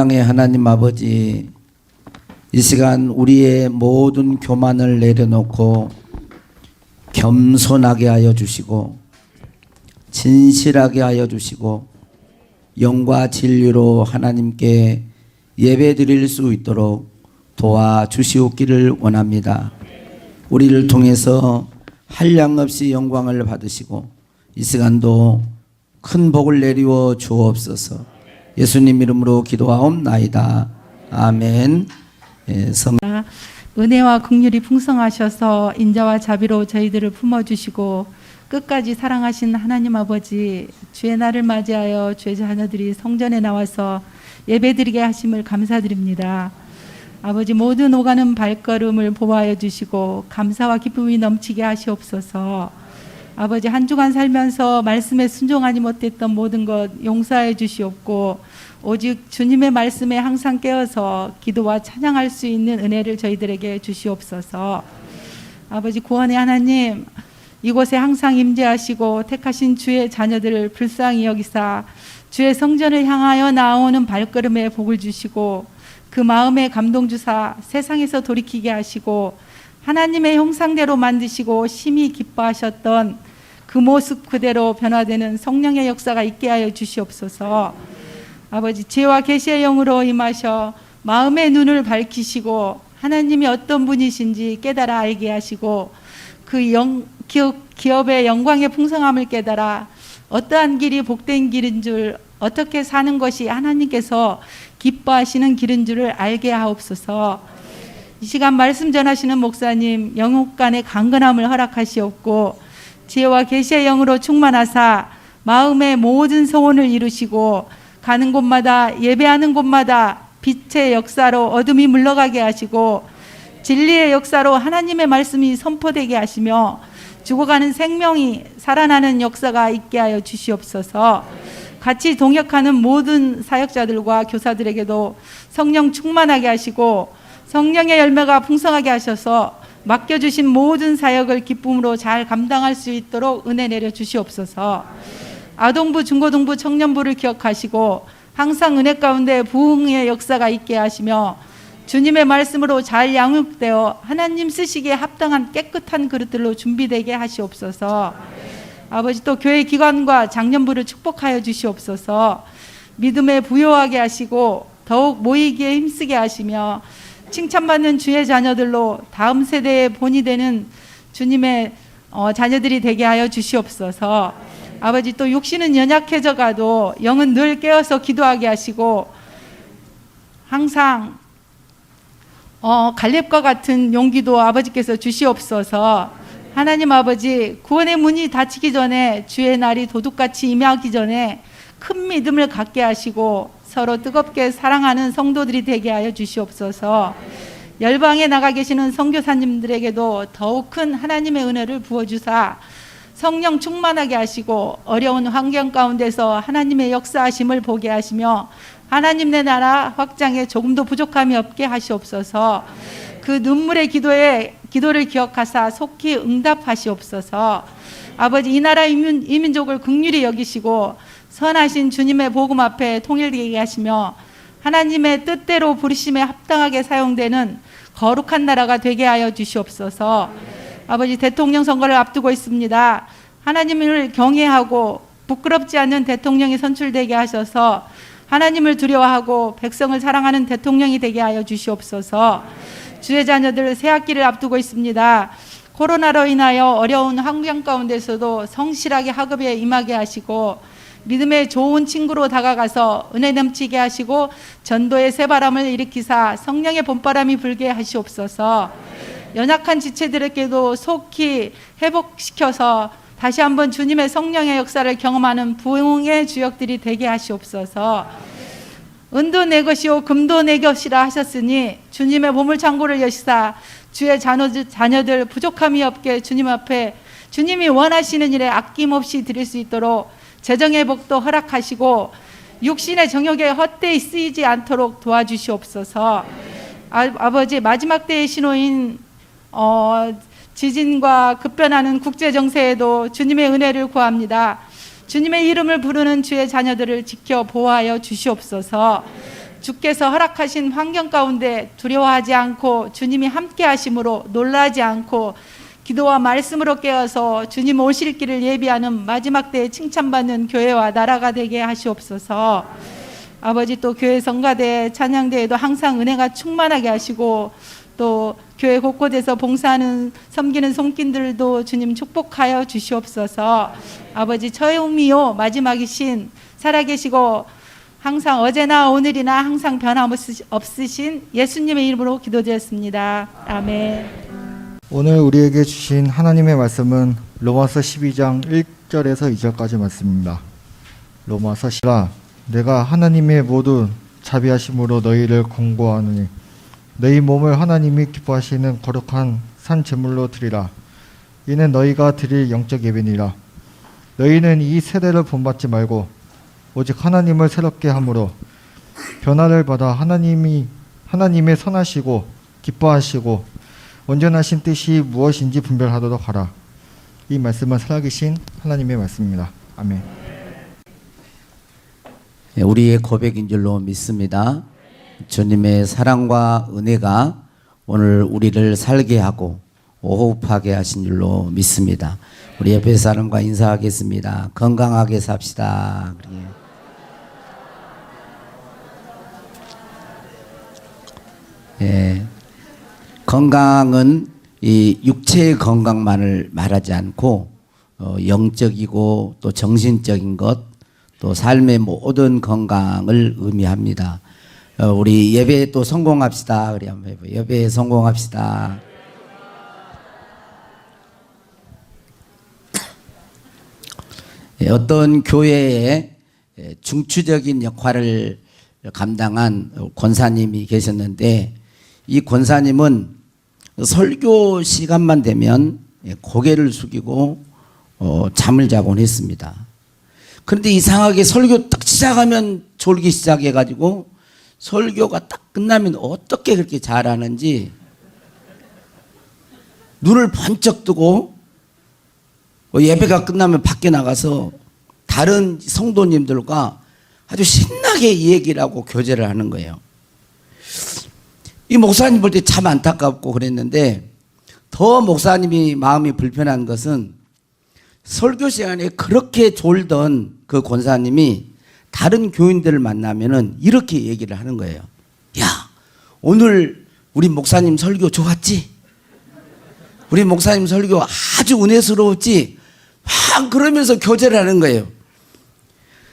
사랑의 하나님 아버지, 이 시간 우리의 모든 교만을 내려놓고 겸손하게 하여 주시고 진실하게 하여 주시고 영과 진리로 하나님께 예배 드릴 수 있도록 도와주시옵기를 원합니다. 우리를 통해서 한량없이 영광을 받으시고 이 시간도 큰 복을 내리워 주옵소서. 예수님 이름으로 기도하옵나이다. 아멘. 은혜와 긍휼이 풍성하셔서 인자와 자비로 저희들을 품어주시고 끝까지 사랑하신 하나님 아버지, 주의 날을 맞이하여 주의 자녀들이 성전에 나와서 예배드리게 하심을 감사드립니다. 아버지, 모든 오가는 발걸음을 보호하여 주시고 감사와 기쁨이 넘치게 하시옵소서. 아버지, 한 주간 살면서 말씀에 순종하지 못했던 모든 것 용서해 주시옵고 오직 주님의 말씀에 항상 깨어서 기도와 찬양할 수 있는 은혜를 저희들에게 주시옵소서. 아버지, 구원의 하나님, 이곳에 항상 임재하시고 택하신 주의 자녀들을 불쌍히 여기사 주의 성전을 향하여 나아오는 발걸음에 복을 주시고 그 마음에 감동 주사 세상에서 돌이키게 하시고 하나님의 형상대로 만드시고 심히 기뻐하셨던 그 모습 그대로 변화되는 성령의 역사가 있게 하여 주시옵소서. 아버지, 지혜와 계시의 영으로 임하셔 마음의 눈을 밝히시고 하나님이 어떤 분이신지 깨달아 알게 하시고 그 기업의 영광의 풍성함을 깨달아 어떠한 길이 복된 길인 줄, 어떻게 사는 것이 하나님께서 기뻐하시는 길인 줄을 알게 하옵소서. 이 시간 말씀 전하시는 목사님 영혼간의 강건함을 허락하시옵고 지혜와 계시의 영으로 충만하사 마음의 모든 소원을 이루시고 가는 곳마다 예배하는 곳마다 빛의 역사로 어둠이 물러가게 하시고 진리의 역사로 하나님의 말씀이 선포되게 하시며 죽어가는 생명이 살아나는 역사가 있게 하여 주시옵소서. 같이 동역하는 모든 사역자들과 교사들에게도 성령 충만하게 하시고 성령의 열매가 풍성하게 하셔서 맡겨주신 모든 사역을 기쁨으로 잘 감당할 수 있도록 은혜 내려 주시옵소서. 아동부, 중고등부, 청년부를 기억하시고 항상 은혜 가운데 부흥의 역사가 있게 하시며 주님의 말씀으로 잘 양육되어 하나님 쓰시기에 합당한 깨끗한 그릇들로 준비되게 하시옵소서. 아버지, 또 교회 기관과 장년부를 축복하여 주시옵소서. 믿음에 부요하게 하시고 더욱 모이기에 힘쓰게 하시며 칭찬받는 주의 자녀들로 다음 세대의 본이 되는 주님의 자녀들이 되게 하여 주시옵소서. 아버지, 또 육신은 연약해져 가도 영은 늘 깨어서 기도하게 하시고 항상 갈렙과 같은 용기도 아버지께서 주시옵소서. 하나님 아버지, 구원의 문이 닫히기 전에 주의 날이 도둑같이 임하기 전에 큰 믿음을 갖게 하시고 서로 뜨겁게 사랑하는 성도들이 되게 하여 주시옵소서. 열방에 나가 계시는 선교사님들에게도 더욱 큰 하나님의 은혜를 부어주사 성령 충만하게 하시고 어려운 환경 가운데서 하나님의 역사하심을 보게 하시며 하나님의 나라 확장에 조금도 부족함이 없게 하시옵소서. 그 눈물의 기도를 기억하사 속히 응답하시옵소서. 아버지, 이 나라 이민족을 긍휼히 여기시고 선하신 주님의 복음 앞에 통일되게 하시며 하나님의 뜻대로 부르심에 합당하게 사용되는 거룩한 나라가 되게 하여 주시옵소서. 아버지, 대통령 선거를 앞두고 있습니다. 하나님을 경외하고 부끄럽지 않는 대통령이 선출되게 하셔서 하나님을 두려워하고 백성을 사랑하는 대통령이 되게 하여 주시옵소서. 주의 자녀들 새학기를 앞두고 있습니다. 코로나로 인하여 어려운 환경 가운데서도 성실하게 학업에 임하게 하시고 믿음의 좋은 친구로 다가가서 은혜 넘치게 하시고 전도의 새바람을 일으키사 성령의 봄바람이 불게 하시옵소서. 연약한 지체들에게도 속히 회복시켜서 다시 한번 주님의 성령의 역사를 경험하는 부흥의 주역들이 되게 하시옵소서. 은도 내 것이요 금도 내 것이라 하셨으니 주님의 보물창고를 여시사 주의 자녀들 부족함이 없게 주님 앞에 주님이 원하시는 일에 아낌없이 드릴 수 있도록 재정의 복도 허락하시고 육신의 정욕에 헛되이 쓰이지 않도록 도와주시옵소서. 아버지, 마지막 때의 신호인 지진과 급변하는 국제정세에도 주님의 은혜를 구합니다. 주님의 이름을 부르는 주의 자녀들을 지켜 보호하여 주시옵소서. 주께서 허락하신 환경 가운데 두려워하지 않고 주님이 함께 하심으로 놀라지 않고 기도와 말씀으로 깨어서 주님 오실 길을 예비하는 마지막 때에 칭찬받는 교회와 나라가 되게 하시옵소서. 아버지, 또 교회 성가대 찬양대에도 항상 은혜가 충만하게 하시고 또 교회 곳곳에서 봉사하는 섬기는 손길들도 주님 축복하여 주시옵소서. 아버지, 처음이요 마지막이신 살아계시고 항상 어제나 오늘이나 항상 변함없으신 예수님의 이름으로 기도드렸습니다. 아멘. 오늘 우리에게 주신 하나님의 말씀은 로마서 12장 1절에서 2절까지 말씀입니다. 로마서 12라 내가 하나님의 모든 자비하심으로 너희를 권고하노니 너희 몸을 하나님이 기뻐하시는 거룩한 산 제물로 드리라. 이는 너희가 드릴 영적 예배니라. 너희는 이 세대를 본받지 말고 오직 하나님을 새롭게 함으로 변화를 받아 하나님의 선하시고 기뻐하시고 온전하신 뜻이 무엇인지 분별하도록 하라. 이 말씀은 살아계신 하나님의 말씀입니다. 아멘. 우리의 고백인 줄로 믿습니다. 주님의 사랑과 은혜가 오늘 우리를 살게 하고 호흡하게 하신 줄로 믿습니다. 우리 옆에 사람과 인사하겠습니다. 건강하게 삽시다. 예. 건강은 이 육체의 건강만을 말하지 않고 영적이고 또 정신적인 것, 또 삶의 모든 건강을 의미합니다. 우리 예배에 또 성공합시다. 그래 한번 해봐요. 예배에 성공합시다. 어떤 교회에 중추적인 역할을 감당한 권사님이 계셨는데, 이 권사님은 설교 시간만 되면 고개를 숙이고 잠을 자곤 했습니다. 그런데 이상하게 설교 딱 시작하면 졸기 시작해가지고 설교가 딱 끝나면 어떻게 그렇게 잘하는지 눈을 번쩍 뜨고 예배가 끝나면 밖에 나가서 다른 성도님들과 아주 신나게 얘기를 하고 교제를 하는 거예요. 이 목사님 볼 때 참 안타깝고 그랬는데, 더 목사님이 마음이 불편한 것은 설교 시간에 그렇게 졸던 그 권사님이 다른 교인들을 만나면은 이렇게 얘기를 하는 거예요. 야, 오늘 우리 목사님 설교 좋았지? 우리 목사님 설교 아주 은혜스러웠지? 막 그러면서 교제를 하는 거예요.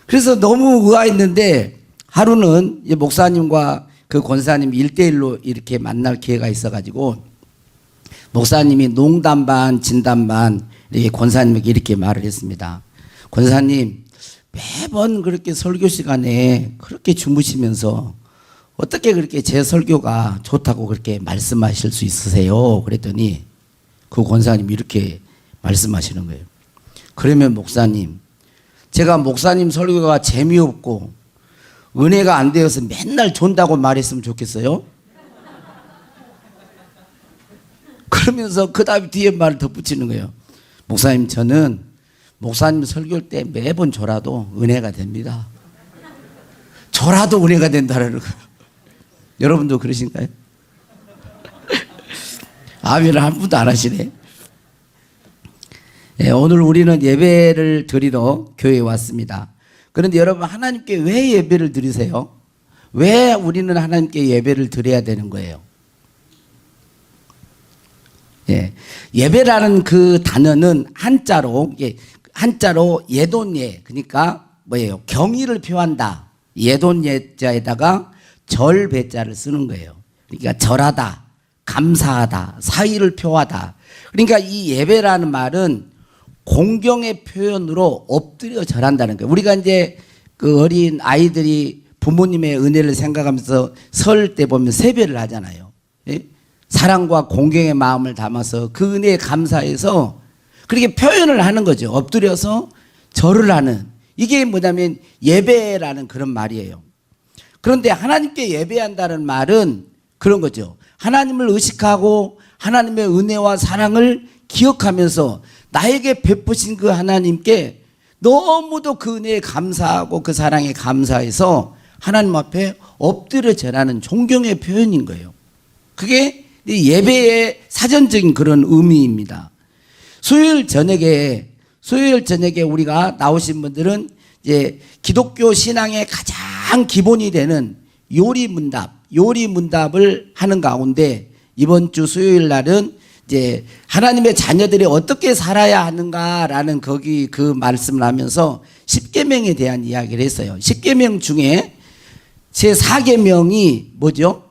그래서 너무 의아했는데, 하루는 이 목사님과 그 권사님 1대1로 이렇게 만날 기회가 있어가지고 목사님이 농담 반 진담 반 이렇게 권사님에게 이렇게 말을 했습니다. 권사님, 매번 그렇게 설교 시간에 그렇게 주무시면서 어떻게 그렇게 제 설교가 좋다고 그렇게 말씀하실 수 있으세요? 그랬더니 그 권사님이 이렇게 말씀하시는 거예요. 그러면 목사님, 제가 목사님 설교가 재미없고 은혜가 안 되어서 맨날 존다고 말했으면 좋겠어요? 그러면서 그 다음에 뒤에 말을 덧붙이는 거예요. 목사님, 저는 목사님 설교할 때 매번 졸아도 은혜가 됩니다. 졸아도 은혜가 된다는 거예요. 여러분도 그러신가요? 아멘을 한 분도 안 하시네. 네, 오늘 우리는 예배를 드리러 교회에 왔습니다. 그런데 여러분, 하나님께 왜 예배를 드리세요? 왜 우리는 하나님께 예배를 드려야 되는 거예요? 예, 예배라는 그 단어는 한자로 예돈예, 그러니까 뭐예요? 경의를 표한다. 예돈예자에다가 절배자를 쓰는 거예요. 그러니까 절하다, 감사하다, 사의를 표하다. 그러니까 이 예배라는 말은 공경의 표현으로 엎드려 절한다는 거예요. 우리가 이제 그 어린 아이들이 부모님의 은혜를 생각하면서 설 때 보면 세배를 하잖아요. 예? 사랑과 공경의 마음을 담아서 그 은혜에 감사해서 그렇게 표현을 하는 거죠. 엎드려서 절을 하는. 이게 뭐냐면 예배라는 그런 말이에요. 그런데 하나님께 예배한다는 말은 그런 거죠. 하나님을 의식하고 하나님의 은혜와 사랑을 기억하면서 나에게 베푸신 그 하나님께 너무도 그 은혜에 감사하고 그 사랑에 감사해서 하나님 앞에 엎드려 절하는 존경의 표현인 거예요. 그게 예배의 사전적인 그런 의미입니다. 수요일 저녁에 우리가 나오신 분들은 이제 기독교 신앙의 가장 기본이 되는 요리문답을 하는 가운데 이번 주 수요일 날은 이제 하나님의 자녀들이 어떻게 살아야 하는가라는 거기 그 말씀을 하면서 십계명에 대한 이야기를 했어요. 십계명 중에 제 4계명이 뭐죠?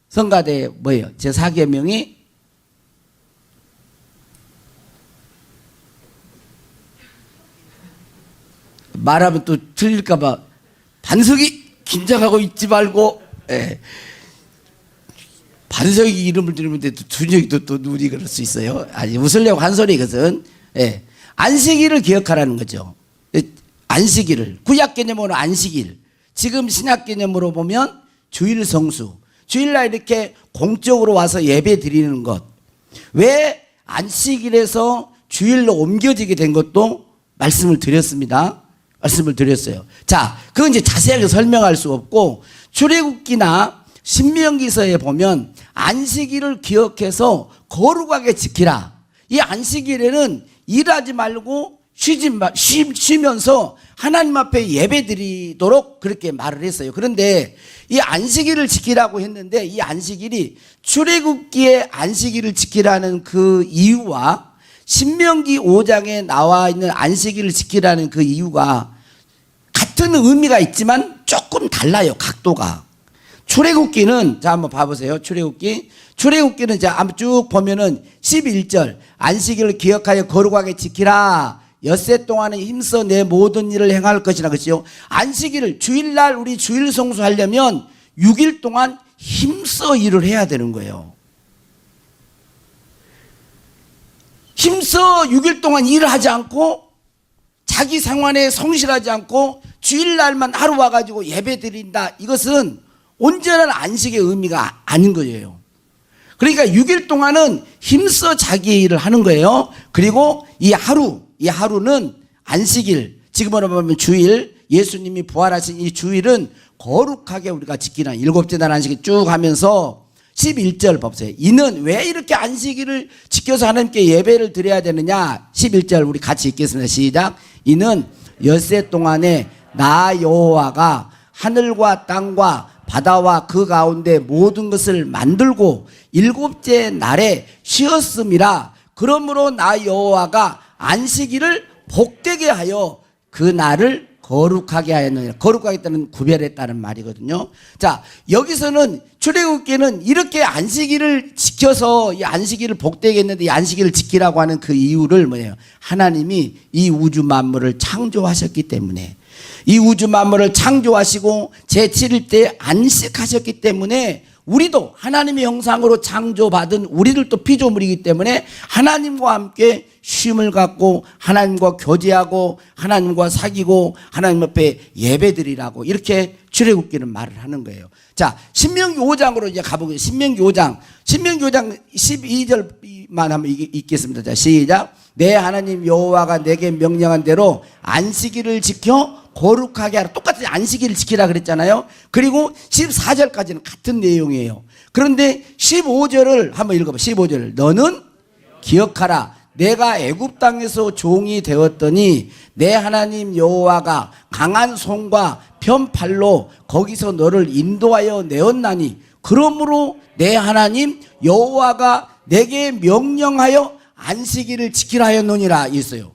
성가대 뭐예요? 제 4계명이 말하면 또 틀릴까봐 반석이 긴장하고 있지 말고, 예. 반석이 이름을 들으면 준혁이도 또 눈이 그럴 수 있어요. 아니, 웃으려고 한 소리 이것은. 예. 안식일을 기억하라는 거죠. 안식일을. 구약 개념으로 안식일. 지금 신약 개념으로 보면 주일 성수. 주일날 이렇게 공적으로 와서 예배 드리는 것. 왜 안식일에서 주일로 옮겨지게 된 것도 말씀을 드렸습니다. 말씀을 드렸어요. 자, 그건 이제 자세하게 설명할 수 없고, 출애굽기나 신명기서에 보면 안식일을 기억해서 거룩하게 지키라. 이 안식일에는 일하지 말고 쉬면서 하나님 앞에 예배 드리도록 그렇게 말을 했어요. 그런데 이 안식일을 지키라고 했는데 이 안식일이 출애굽기의 안식일을 지키라는 그 이유와 신명기 5장에 나와 있는 안식일을 지키라는 그 이유가 같은 의미가 있지만 조금 달라요. 각도가. 출애굽기는 자 한번 봐보세요. 출애굽기는 자 한번 쭉 보면은 11절 안식일을 기억하여 거룩하게 지키라. 엿새 동안에 힘써 내 모든 일을 행할 것이라 그랬죠. 안식일을 주일날 우리 주일 성수하려면 6일 동안 힘써 일을 해야 되는 거예요. 힘써 6일 동안 일을 하지 않고 자기 생활에 성실하지 않고 주일날만 하루 와가지고 예배 드린다. 이것은 온전한 안식의 의미가 아닌 거예요. 그러니까 6일 동안은 힘써 자기의 일을 하는 거예요. 그리고 이 하루는 안식일, 지금으로 보면 주일, 예수님이 부활하신 이 주일은 거룩하게 우리가 지키는 일곱째 날 안식일 쭉 하면서 11절 보세요. 이는 왜 이렇게 안식일을 지켜서 하나님께 예배를 드려야 되느냐. 11절 우리 같이 읽겠습니다. 시작. 이는 엿새 동안에 나 여호와가 하늘과 땅과 바다와 그 가운데 모든 것을 만들고 일곱째 날에 쉬었음이라. 그러므로 나 여호와가 안식일을 복되게 하여 그 날을 거룩하게 하였느니라. 거룩하겠다는 구별했다는 말이거든요. 자, 여기서는 출애굽기는 이렇게 안식일을 지켜서 이 안식일을 복되게 했는데 이 안식일을 지키라고 하는 그 이유를 뭐예요? 하나님이 이 우주 만물을 창조하셨기 때문에, 이 우주 만물을 창조하시고 제7일 때 안식하셨기 때문에 우리도 하나님의 형상으로 창조받은 우리들도 피조물이기 때문에 하나님과 함께 쉼을 갖고 하나님과 교제하고 하나님과 사귀고 하나님 앞에 예배드리라고 이렇게 출애굽기는 말을 하는 거예요. 자, 신명기 5장으로 이제 가보겠습니다. 신명기 5장 12절만 한번 읽겠습니다. 자, 시작. 내 하나님 여호와가 내게 명령한 대로 안식일을 지켜 거룩하게 하라. 똑같이 안식일을 지키라 그랬잖아요. 그리고 14절까지는 같은 내용이에요. 그런데 15절을 한번 읽어봐. 15절을 너는 기억하라. 내가 애굽 땅에서 종이 되었더니 내 하나님 여호와가 강한 손과 편팔로 거기서 너를 인도하여 내었나니 그러므로 내 하나님 여호와가 내게 명령하여 안식일을 지키라 하였느니라 있어요.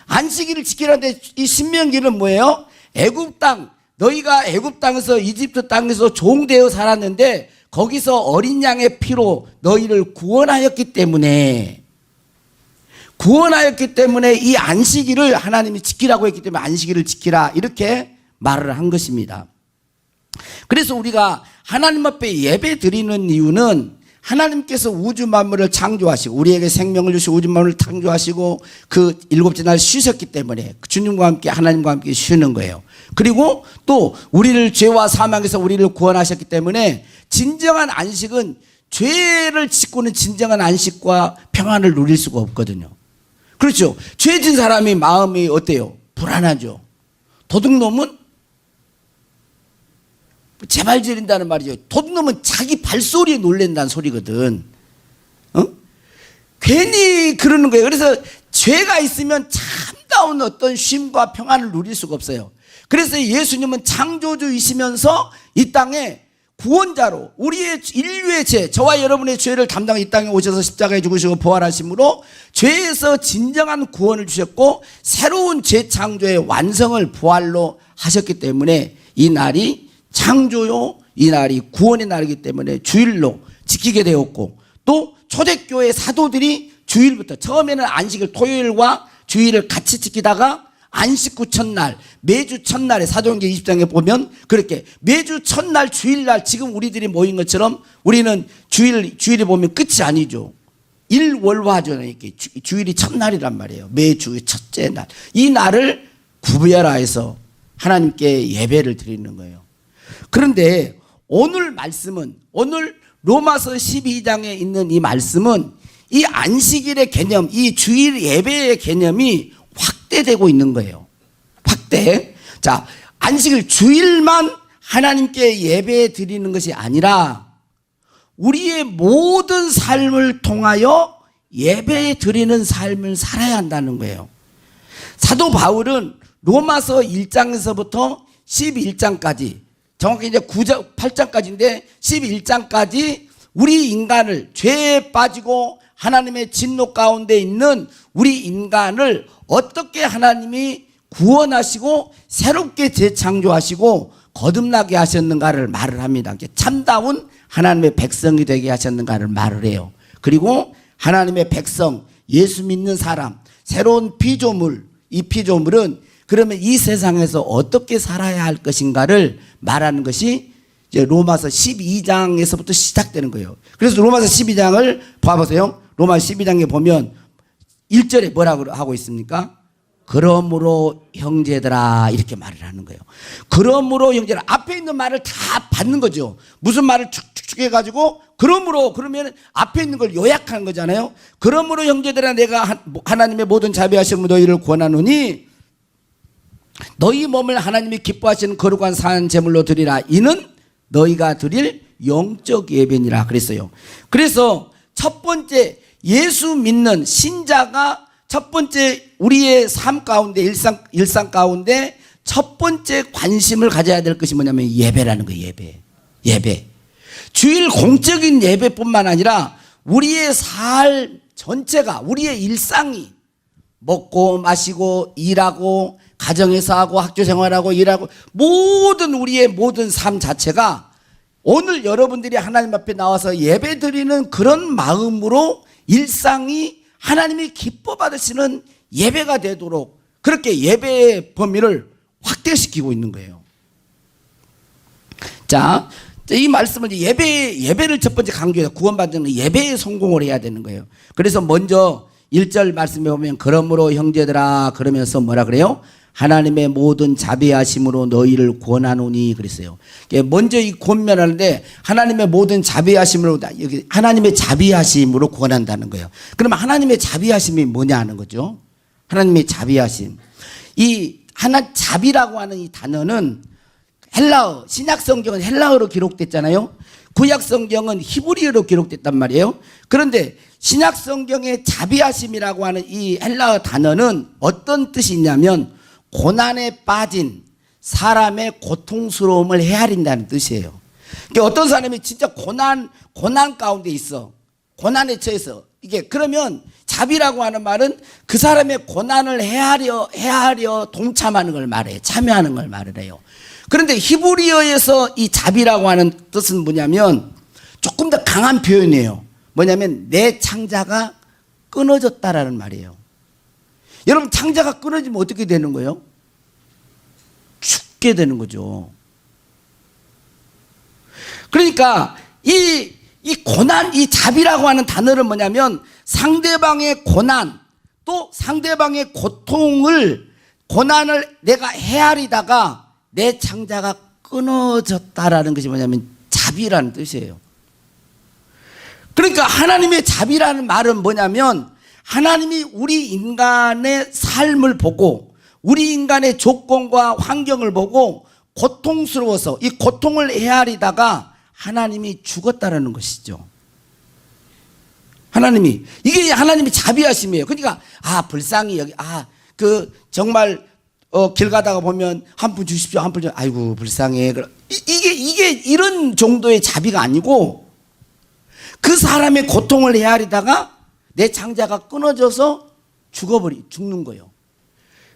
안식일을 지키라는데 이 신명기는 뭐예요? 애굽 땅, 너희가 애굽 땅에서 이집트 땅에서 종되어 살았는데 거기서 어린 양의 피로 너희를 구원하였기 때문에 이 안식일을 하나님이 지키라고 했기 때문에 안식일을 지키라 이렇게 말을 한 것입니다. 그래서 우리가 하나님 앞에 예배 드리는 이유는 하나님께서 우주 만물을 창조하시고 우리에게 생명을 주시고 우주 만물을 창조하시고 그 일곱째 날 쉬셨기 때문에 주님과 함께 하나님과 함께 쉬는 거예요. 그리고 또 우리를 죄와 사망에서 우리를 구원하셨기 때문에 진정한 안식은 죄를 짓고는 진정한 안식과 평안을 누릴 수가 없거든요. 그렇죠. 죄 진 사람이 마음이 어때요? 불안하죠. 도둑놈은 제발 지른다는 말이죠. 도둑놈은 자기 발소리에 놀랜다는 소리거든. 괜히 그러는 거예요. 그래서 죄가 있으면 참다운 어떤 쉼과 평안을 누릴 수가 없어요. 그래서 예수님은 창조주이시면서 이 땅에 구원자로 우리의 인류의 죄, 저와 여러분의 죄를 담당해 이 땅에 오셔서 십자가에 죽으시고 부활하심으로 죄에서 진정한 구원을 주셨고 새로운 재창조의 완성을 부활로 하셨기 때문에 이 날이 창조요, 이 날이 구원의 날이기 때문에 주일로 지키게 되었고, 또 초대교회 사도들이 주일부터 처음에는 안식일 토요일과 주일을 같이 지키다가 안식 후 첫날, 매주 첫날에 사도행전 20장에 보면 그렇게 매주 첫날 주일날 지금 우리들이 모인 것처럼 우리는 주일에 보면 끝이 아니죠. 일월화죠. 이렇게 주일이 첫날이란 말이에요. 매주 첫째 날. 이 날을 구별하여서 하나님께 예배를 드리는 거예요. 그런데 오늘 말씀은, 오늘 로마서 12장에 있는 이 말씀은 이 안식일의 개념, 이 주일 예배의 개념이 확대되고 있는 거예요. 확대. 자, 안식일 주일만 하나님께 예배 드리는 것이 아니라 우리의 모든 삶을 통하여 예배 드리는 삶을 살아야 한다는 거예요. 사도 바울은 로마서 1장에서부터 11장까지, 정확히 이제 8장까지인데 11장까지 우리 인간을 죄에 빠지고 하나님의 진노 가운데 있는 우리 인간을 어떻게 하나님이 구원하시고 새롭게 재창조하시고 거듭나게 하셨는가를 말을 합니다. 참다운 하나님의 백성이 되게 하셨는가를 말을 해요. 그리고 하나님의 백성, 예수 믿는 사람, 새로운 피조물, 이 피조물은 그러면 이 세상에서 어떻게 살아야 할 것인가를 말하는 것이 이제 로마서 12장에서부터 시작되는 거예요. 그래서 로마서 12장을 봐보세요. 로마서 12장에 보면 1절에 뭐라고 하고 있습니까? 그러므로 형제들아, 이렇게 말을 하는 거예요. 그러므로 형제들아, 앞에 있는 말을 다 받는 거죠. 무슨 말을 축축축 해가지고 그러므로, 그러면 앞에 있는 걸 요약하는 거잖아요. 그러므로 형제들아, 내가 하나님의 모든 자비하심으로 너희를 권하노니 너희 몸을 하나님이 기뻐하시는 거룩한 산 제물로 드리라. 이는 너희가 드릴 영적 예배니라 그랬어요. 그래서 첫 번째 예수 믿는 신자가 첫 번째 우리의 삶 가운데 일상 가운데 첫 번째 관심을 가져야 될 것이 뭐냐면 예배라는 거예요. 예배. 주일 공적인 예배뿐만 아니라 우리의 삶 전체가, 우리의 일상이 먹고 마시고 일하고 가정에서 하고 학교 생활하고 일하고 모든 우리의 모든 삶 자체가 오늘 여러분들이 하나님 앞에 나와서 예배 드리는 그런 마음으로 일상이 하나님이 기뻐 받으시는 예배가 되도록 그렇게 예배의 범위를 확대시키고 있는 거예요. 자, 이 말씀은 예배를 첫 번째 강조해서 구원받는 예배에 성공을 해야 되는 거예요. 그래서 먼저 1절 말씀에 보면 그러므로 형제들아, 그러면서 뭐라 그래요? 하나님의 모든 자비하심으로 너희를 권하노니 그랬어요. 먼저 이 권면하는데 하나님의 모든 자비하심으로, 여기 하나님의 자비하심으로 권한다는 거예요. 그러면 하나님의 자비하심이 뭐냐 하는 거죠. 하나님의 자비하심. 이 자비라고 하는 이 단어는 헬라어, 신약 성경은 헬라어로 기록됐잖아요. 구약 성경은 히브리어로 기록됐단 말이에요. 그런데 신약 성경의 자비하심이라고 하는 이 헬라어 단어는 어떤 뜻이 있냐면 고난에 빠진 사람의 고통스러움을 헤아린다는 뜻이에요. 그러니까 어떤 사람이 진짜 고난 가운데 있어. 고난에 처해서. 이게 그러면 자비라고 하는 말은 그 사람의 고난을 헤아려 동참하는 걸 말해요. 참여하는 걸 말을 해요. 그런데 히브리어에서 이 자비라고 하는 뜻은 뭐냐면 조금 더 강한 표현이에요. 뭐냐면 내 창자가 끊어졌다라는 말이에요. 여러분, 창자가 끊어지면 어떻게 되는 거예요? 죽게 되는 거죠. 그러니까 이 고난, 이 자비라고 하는 단어는 뭐냐면 상대방의 고난, 또 상대방의 고난을 내가 헤아리다가 내 창자가 끊어졌다라는 것이 뭐냐면 자비라는 뜻이에요. 그러니까 하나님의 자비라는 말은 뭐냐면 하나님이 우리 인간의 삶을 보고 우리 인간의 조건과 환경을 보고 고통스러워서 이 고통을 헤아리다가 하나님이 죽었다라는 것이죠. 하나님이, 이게 하나님의 자비하심이에요. 그러니까 불쌍히 여기 정말 길 가다가 보면 한 푼 주십시오, 한 푼 주십시오. 아이고 불쌍해. 이게 이런 정도의 자비가 아니고 그 사람의 고통을 헤아리다가 내 장자가 끊어져서 죽는 거예요.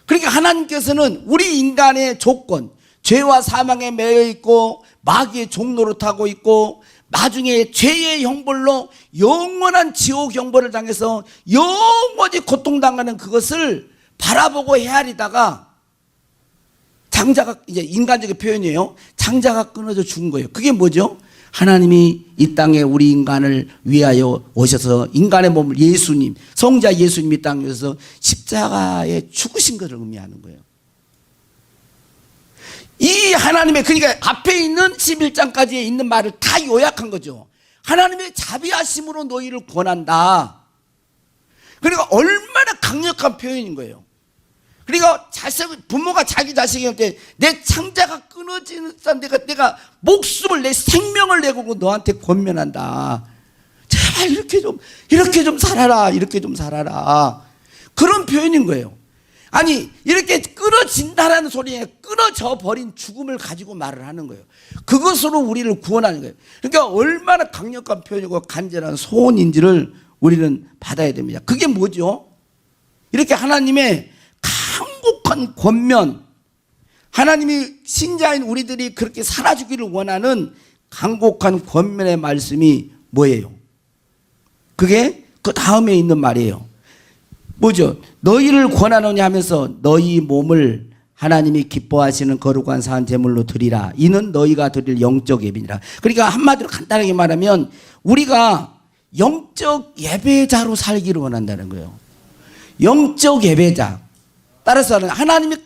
그러니까 하나님께서는 우리 인간의 조건, 죄와 사망에 매여 있고 마귀의 종노릇하고 있고 나중에 죄의 형벌로 영원한 지옥 형벌을 당해서 영원히 고통당하는 그것을 바라보고 헤아리다가 장자가, 이제 인간적인 표현이에요. 장자가 끊어져 죽은 거예요. 그게 뭐죠? 하나님이 이 땅에 우리 인간을 위하여 오셔서 인간의 몸을 예수님, 성자 예수님이 땅에 오셔서 십자가에 죽으신 것을 의미하는 거예요. 이 하나님의, 그러니까 앞에 있는 11장까지에 있는 말을 다 요약한 거죠. 하나님의 자비하심으로 너희를 구원한다. 그러니까 얼마나 강력한 표현인 거예요. 그러니까 부모가 자기 자식한테 내 창자가 끊어지는 내가 목숨을, 내 생명을 내고 너한테 권면한다. 제발 이렇게 좀 살아라. 이렇게 좀 살아라. 그런 표현인 거예요. 아니, 이렇게 끊어진다라는 소리에 끊어져 버린 죽음을 가지고 말을 하는 거예요. 그것으로 우리를 구원하는 거예요. 그러니까 얼마나 강력한 표현이고 간절한 소원인지를 우리는 받아야 됩니다. 그게 뭐죠? 이렇게 하나님의 강곡한 권면, 하나님이 신자인 우리들이 그렇게 살아주기를 원하는 강곡한 권면의 말씀이 뭐예요? 그게 그 다음에 있는 말이에요. 뭐죠? 너희를 권하노니 하면서 너희 몸을 하나님이 기뻐하시는 거룩한 산 제물로 드리라. 이는 너희가 드릴 영적 예배니라. 그러니까 한마디로 간단하게 말하면 우리가 영적 예배자로 살기를 원한다는 거예요. 영적 예배자. 따라서 하나님이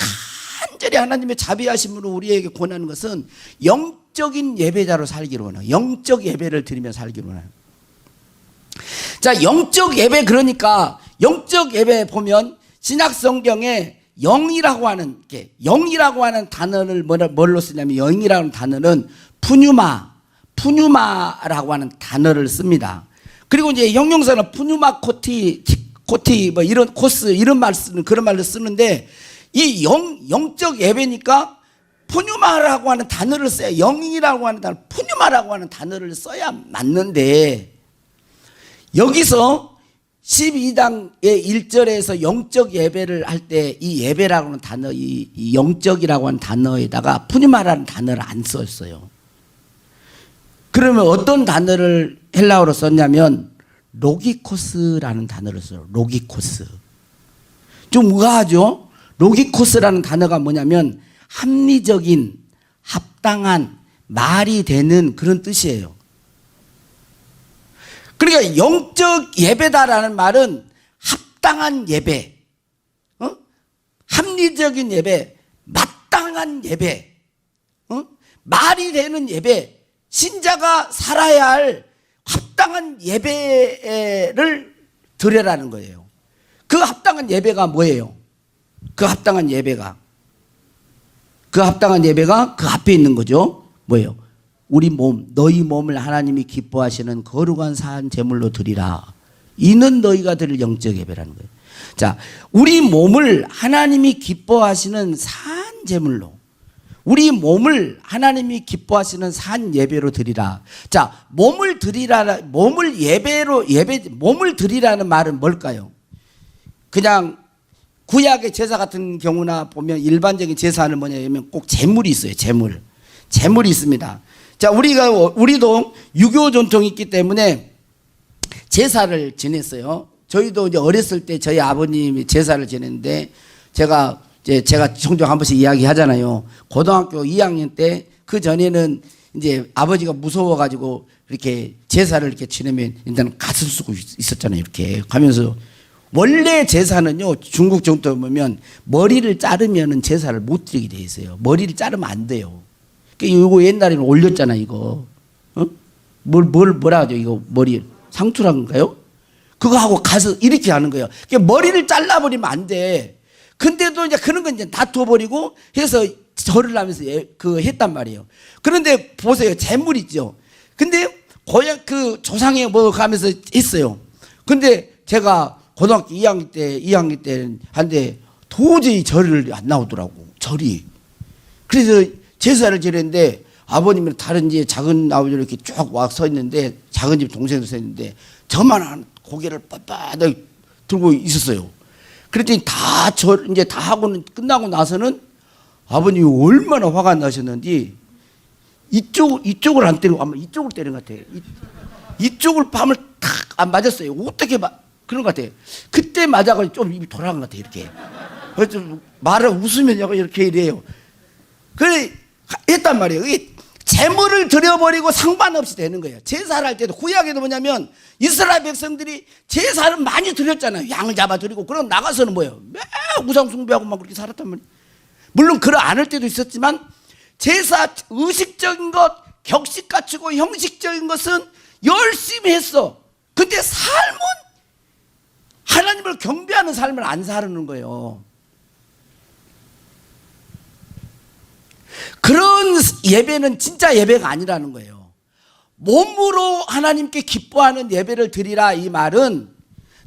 간절히 하나님의 자비하심으로 우리에게 권하는 것은 영적인 예배자로 살기를 원해요. 영적 예배를 드리며 살기를 원해요. 자, 영적 예배, 그러니까 영적 예배 보면 신약 성경에 영이라고 하는 단어를 뭘로 쓰냐면, 영이라고 하는 단어는 푸뉴마라고 하는 단어를 씁니다. 그리고 이제 형용사는 푸뉴마 코티 뭐 이런 코스, 이런 말 쓰는, 그런 말을 쓰는데, 이 영적 예배니까 푸뉴마라고 하는 단어를 써야, 영이라고 하는 단어, 푸뉴마라고 하는 단어를 써야 맞는데, 여기서 12장의 1절에서 영적 예배를 할 때 이 예배라고 하는 단어, 이 영적이라고 하는 단어에다가 푸뉴마라는 단어를 안 썼어요. 그러면 어떤 단어를 헬라어로 썼냐면 로기코스라는 단어를 써요. 로기코스. 좀 의아하죠? 로기코스라는 단어가 뭐냐면 합리적인, 합당한, 말이 되는 그런 뜻이에요. 그러니까 영적 예배다라는 말은 합당한 예배, 합리적인 예배, 마땅한 예배, 말이 되는 예배, 신자가 살아야 할 합당한 예배를 드려라는 거예요. 그 합당한 예배가 뭐예요? 그 합당한 예배가 그 앞에 있는 거죠. 뭐예요? 우리 몸, 너희 몸을 하나님이 기뻐하시는 거룩한 산 제물로 드리라. 이는 너희가 드릴 영적 예배라는 거예요. 자, 우리 몸을 하나님이 기뻐하시는 산 제물로, 우리 몸을 하나님이 기뻐하시는 산 예배로 드리라. 자, 몸을 드리라는 말은 뭘까요? 그냥 구약의 제사 같은 경우나 보면 일반적인 제사는 뭐냐면 꼭 제물이 있어요. 제물이 있습니다. 자, 우리도 유교 전통이 있기 때문에 제사를 지냈어요. 저희도 이제 어렸을 때 저희 아버님이 제사를 지냈는데, 제가 종종 한 번씩 이야기하잖아요. 고등학교 2학년 때, 그 전에는 이제 아버지가 무서워가지고 이렇게 제사를 이렇게 지내면 일단 갓을 쓰고 있었잖아요. 이렇게 가면서, 원래 제사는요, 중국 정도 보면 머리를 자르면은 제사를 못 드리게 돼 있어요. 머리를 자르면 안 돼요. 이거 옛날에는 올렸잖아, 이거. 뭐라 하죠, 이거 머리. 상투라는가요? 그거 하고 가서 이렇게 하는 거예요. 머리를 잘라버리면 안 돼. 근데도 이제 그런 건 이제 놔둬버리고 해서 절을 하면서 했단 말이에요. 그런데 보세요. 재물 있죠. 근데 고향 그 조상에 뭐 가면서 했어요. 근데 제가 고등학교 2학년 때 한데 도저히 절을 안 나오더라고. 절이. 그래서 제사를 지냈는데 아버님은 다른 집 작은 아버지 이렇게 쭉 와 서 있는데 작은 집 동생도 서 있는데 저만한 고개를 빳빳하게 들고 있었어요. 그랬더니 이제 다 하고는 끝나고 나서는 아버님이 얼마나 화가 나셨는지 이쪽을 안 때리고 아마 이쪽을 때린 것 같아요. 이쪽을 밤을 탁 안 맞았어요. 어떻게 그런 것 같아요. 그때 맞아가지고 좀 입이 돌아간 것 같아요. 이렇게. 그래서 좀 말을 웃으면 이렇게 이래요. 그래 했단 말이에요. 이게 재물을 들여버리고 상관없이 되는 거예요. 제사를 할 때도 구약에도 뭐냐면 이스라엘 백성들이 제사를 많이 드렸잖아요. 양을 잡아 드리고 그럼 나가서는 뭐예요? 매 우상 숭배하고 막 그렇게 살았단 말이에요. 물론 그러 안 할 때도 있었지만 제사 의식적인 것, 격식 갖추고 형식적인 것은 열심히 했어. 근데 삶은 하나님을 경배하는 삶을 안 사는 거예요. 그런 예배는 진짜 예배가 아니라는 거예요. 몸으로 하나님께 기뻐하는 예배를 드리라 이 말은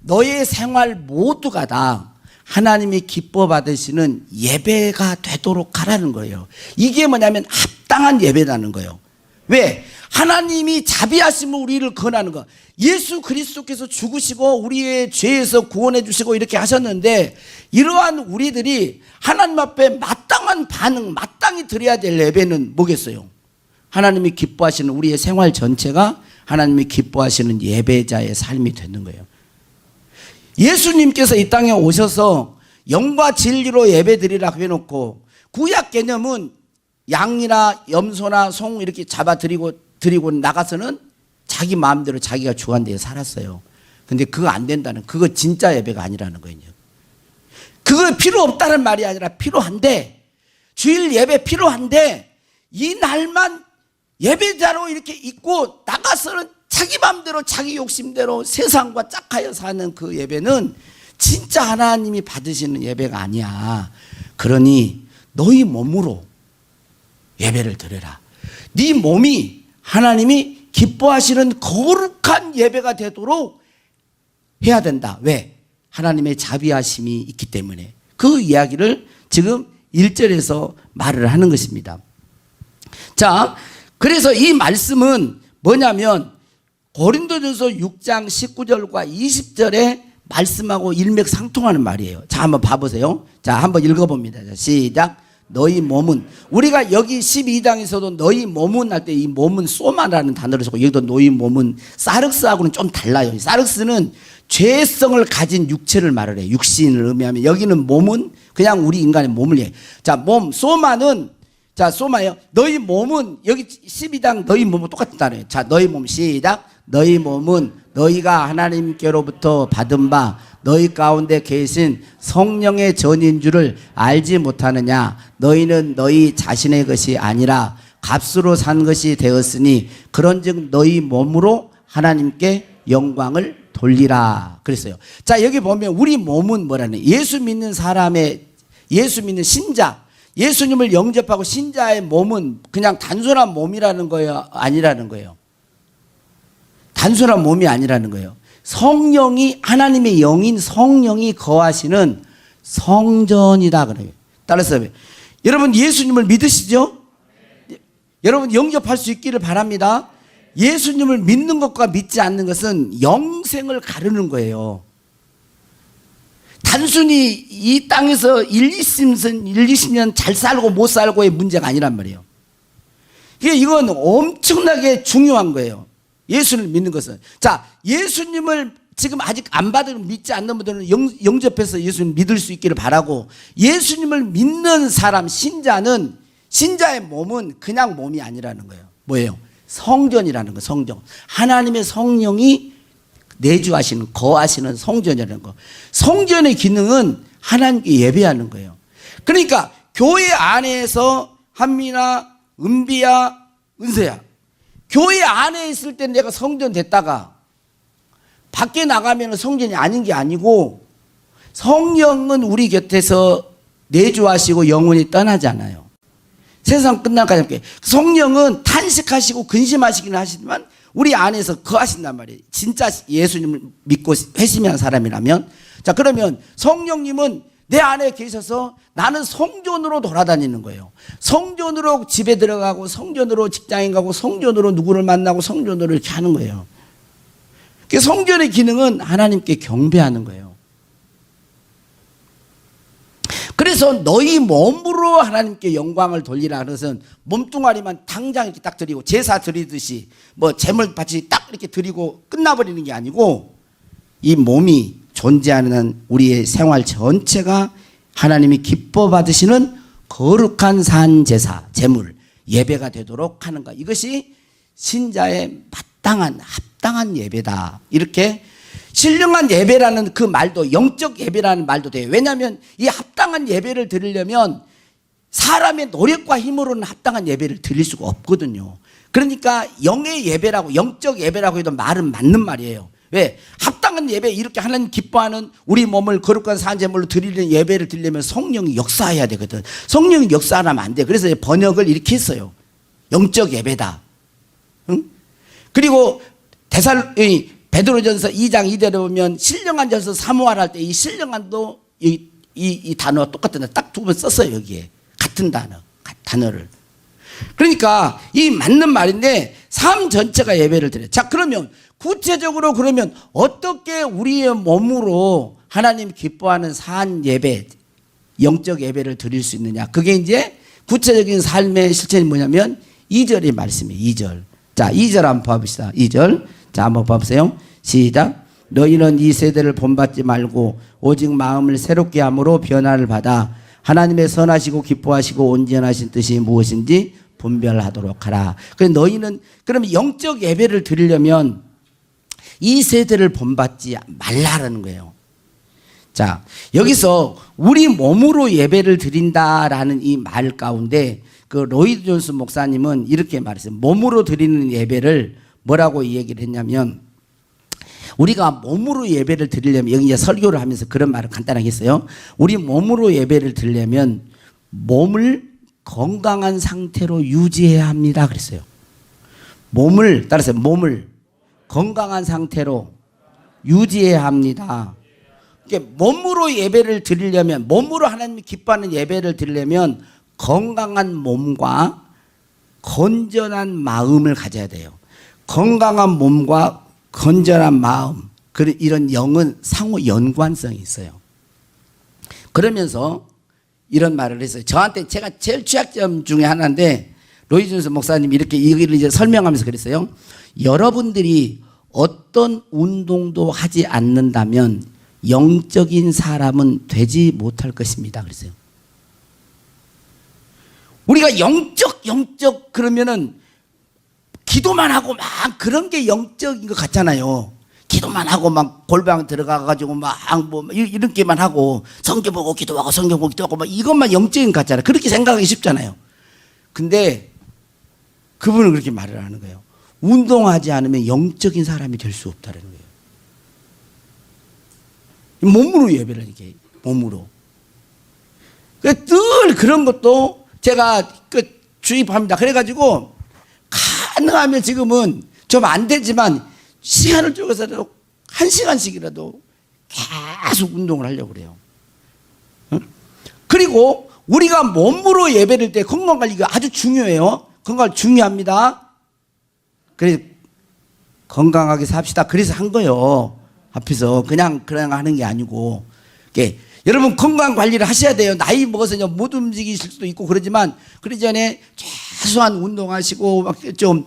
너의 생활 모두가 다 하나님이 기뻐 받으시는 예배가 되도록 하라는 거예요. 이게 뭐냐면 합당한 예배라는 거예요. 왜? 하나님이 자비하심으로 우리를 권하는 거. 예수 그리스도께서 죽으시고 우리의 죄에서 구원해 주시고 이렇게 하셨는데 이러한 우리들이 하나님 앞에 마땅한 반응, 마땅히 드려야 될 예배는 뭐겠어요? 하나님이 기뻐하시는 우리의 생활 전체가 하나님이 기뻐하시는 예배자의 삶이 되는 거예요. 예수님께서 이 땅에 오셔서 영과 진리로 예배드리라 해놓고 구약 개념은 양이나 염소나 송 이렇게 잡아드리고 나가서는 자기 마음대로 자기가 주한 데에 살았어요. 근데 그거 안 된다는, 그거 진짜 예배가 아니라는 거예요. 그거 필요 없다는 말이 아니라 필요한데, 주일 예배 필요한데 이 날만 예배자로 이렇게 있고 나가서는 자기 마음대로 자기 욕심대로 세상과 짝하여 사는 그 예배는 진짜 하나님이 받으시는 예배가 아니야. 그러니 너희 몸으로 예배를 드려라. 네 몸이 하나님이 기뻐하시는 거룩한 예배가 되도록 해야 된다. 왜? 하나님의 자비하심이 있기 때문에. 그 이야기를 지금 1절에서 말을 하는 것입니다. 자, 그래서 이 말씀은 뭐냐면 고린도전서 6장 19절과 20절에 말씀하고 일맥상통하는 말이에요. 자, 한번 봐보세요. 자, 한번 읽어봅니다. 자, 시작. 너희 몸은, 우리가 여기 12장에서도 너희 몸은 할 때 이 몸은 소마라는 단어를 쓰고 여기도 너희 몸은 사륵스하고는 좀 달라요. 사륵스는 죄성을 가진 육체를 말을 해요. 육신을 의미하면 여기는 몸은 그냥 우리 인간의 몸을 얘기해요. 자, 몸, 소마는, 자, 소마예요. 너희 몸은 여기 12장 너희 몸은 똑같은 단어예요. 자, 너희 몸 시작. 너희 몸은 너희가 하나님께로부터 받은 바 너희 가운데 계신 성령의 전인 줄을 알지 못하느냐. 너희는 너희 자신의 것이 아니라 값으로 산 것이 되었으니 그런즉 너희 몸으로 하나님께 영광을 돌리라 그랬어요. 자, 여기 보면 우리 몸은 뭐라는, 예수 믿는 사람의, 예수 믿는 신자, 예수님을 영접하고 신자의 몸은 그냥 단순한 몸이라는 거예요? 아니라는 거예요? 단순한 몸이 아니라는 거예요. 성령이, 하나님의 영인 성령이 거하시는 성전이다 그래요. 따라서 여러분 예수님을 믿으시죠? 여러분 영접할 수 있기를 바랍니다. 예수님을 믿는 것과 믿지 않는 것은 영생을 가르는 거예요. 단순히 이 땅에서 20년 잘 살고 못 살고의 문제가 아니란 말이에요. 이건 엄청나게 중요한 거예요. 예수를 믿는 것은. 자, 예수님을 지금 아직 안 받은, 믿지 않는 분들은 영접해서 예수님 믿을 수 있기를 바라고, 예수님을 믿는 사람, 신자는, 신자의 몸은 그냥 몸이 아니라는 거예요. 뭐예요? 성전이라는 거, 성전. 하나님의 성령이 내주하시는, 거하시는 성전이라는 거. 성전의 기능은 하나님께 예배하는 거예요. 그러니까 교회 안에서 한미나 은비야 은세야, 교회 안에 있을 때 내가 성전 됐다가 밖에 나가면 성전이 아닌 게 아니고, 성령은 우리 곁에서 내주하시고 영원히 떠나지 않아요. 세상 끝날까지 함께. 성령은 탄식하시고 근심하시기는 하시지만 우리 안에서 거하신단 말이에요. 진짜 예수님을 믿고 회심한 사람이라면. 자, 그러면 성령님은 내 안에 계셔서 나는 성전으로 돌아다니는 거예요. 성전으로 집에 들어가고 성전으로 직장에 가고 성전으로 누구를 만나고 성전으로 이렇게 하는 거예요. 그 성전의 기능은 하나님께 경배하는 거예요. 그래서 너희 몸으로 하나님께 영광을 돌리라 그래서 몸뚱아리만 당장 이렇게 딱 드리고 제사 드리듯이 뭐 제물 바치 딱 이렇게 드리고 끝나버리는 게 아니고 이 몸이 존재하는 우리의 생활 전체가 하나님이 기뻐 받으시는 거룩한 산 제사, 제물, 예배가 되도록 하는 것. 이것이 신자의 마땅한 합당한 예배다. 이렇게 신령한 예배라는 그 말도 영적 예배라는 말도 돼요. 왜냐하면 이 합당한 예배를 드리려면 사람의 노력과 힘으로는 합당한 예배를 드릴 수가 없거든요. 그러니까 영의 예배라고 영적 예배라고 해도 말은 맞는 말이에요. 왜? 합당한 예배 이렇게 하나님 기뻐하는 우리 몸을 거룩한 산제물로 드리는 예배를 드리려면 성령이 역사해야 되거든. 성령이 역사 안 하면 안 돼. 그래서 번역을 이렇게 했어요. 영적 예배다. 응? 그리고 베드로전서 2장 2절에 보면 신령한 전서 사모할 때 이 신령한도 이 단어가 똑같은데 딱 두 번 썼어요. 여기에 같은 단어를. 그러니까 이 맞는 말인데 삶 전체가 예배를 드려요. 자, 그러면 구체적으로 그러면 어떻게 우리의 몸으로 하나님 기뻐하는 산 예배, 영적 예배를 드릴 수 있느냐. 그게 이제 구체적인 삶의 실천이 뭐냐면 2절의 말씀이에요. 2절. 자, 2절 한번 봐봅시다. 2절. 자, 한번 봐보세요. 시작. 너희는 이 세대를 본받지 말고 오직 마음을 새롭게 함으로 변화를 받아 하나님의 선하시고 기뻐하시고 온전하신 뜻이 무엇인지 분별하도록 하라. 그래서 너희는 그러면 영적 예배를 드리려면 이 세대를 본받지 말라라는 거예요. 자, 여기서 우리 몸으로 예배를 드린다라는 이 말 가운데 그 로이드 존스 목사님은 이렇게 말했어요. 몸으로 드리는 예배를 뭐라고 얘기를 했냐면 우리가 몸으로 예배를 드리려면 여기 이제 설교를 하면서 그런 말을 간단하게 했어요. 우리 몸으로 예배를 드리려면 몸을 건강한 상태로 유지해야 합니다. 그랬어요. 따라서 몸을 건강한 상태로 유지해야 합니다. 몸으로 예배를 드리려면 몸으로 하나님이 기뻐하는 예배를 드리려면 건강한 몸과 건전한 마음을 가져야 돼요. 건강한 몸과 건전한 마음, 이런 영은 상호 연관성이 있어요. 그러면서 이런 말을 했어요. 저한테 제가 제일 취약점 중에 하나인데 로이준스 목사님이 이렇게 이걸 이제 설명하면서 그랬어요. 여러분들이 어떤 운동도 하지 않는다면 영적인 사람은 되지 못할 것입니다. 그랬어요. 우리가 영적 그러면은 기도만 하고 막 그런 게 영적인 것 같잖아요. 기도만 하고 막 골방 들어가가지고 막 뭐 이렇게만 하고 성경 보고 기도하고 성경 보고 기도하고 막 이것만 영적인 것 같잖아요. 그렇게 생각하기 쉽잖아요. 근데 그분은 그렇게 말을 하는 거예요. 운동하지 않으면 영적인 사람이 될 수 없다는 거예요. 몸으로 예배를 이렇게 몸으로. 늘 그런 것도 제가 주입합니다. 그래가지고 가능하면 지금은 좀 안 되지만 시간을 쪼개서라도 1시간씩이라도 계속 운동을 하려고 그래요. 응? 그리고 우리가 몸으로 예배를 때 건강관리가 아주 중요해요. 건강 중요합니다. 그래서 건강하게 삽시다. 그래서 한 거예요. 앞에서 그냥 하는 게 아니고. 여러분 건강 관리를 하셔야 돼요. 나이 먹어서 못 움직이실 수도 있고 그러지만 그러기 전에 최소한 운동하시고 막 좀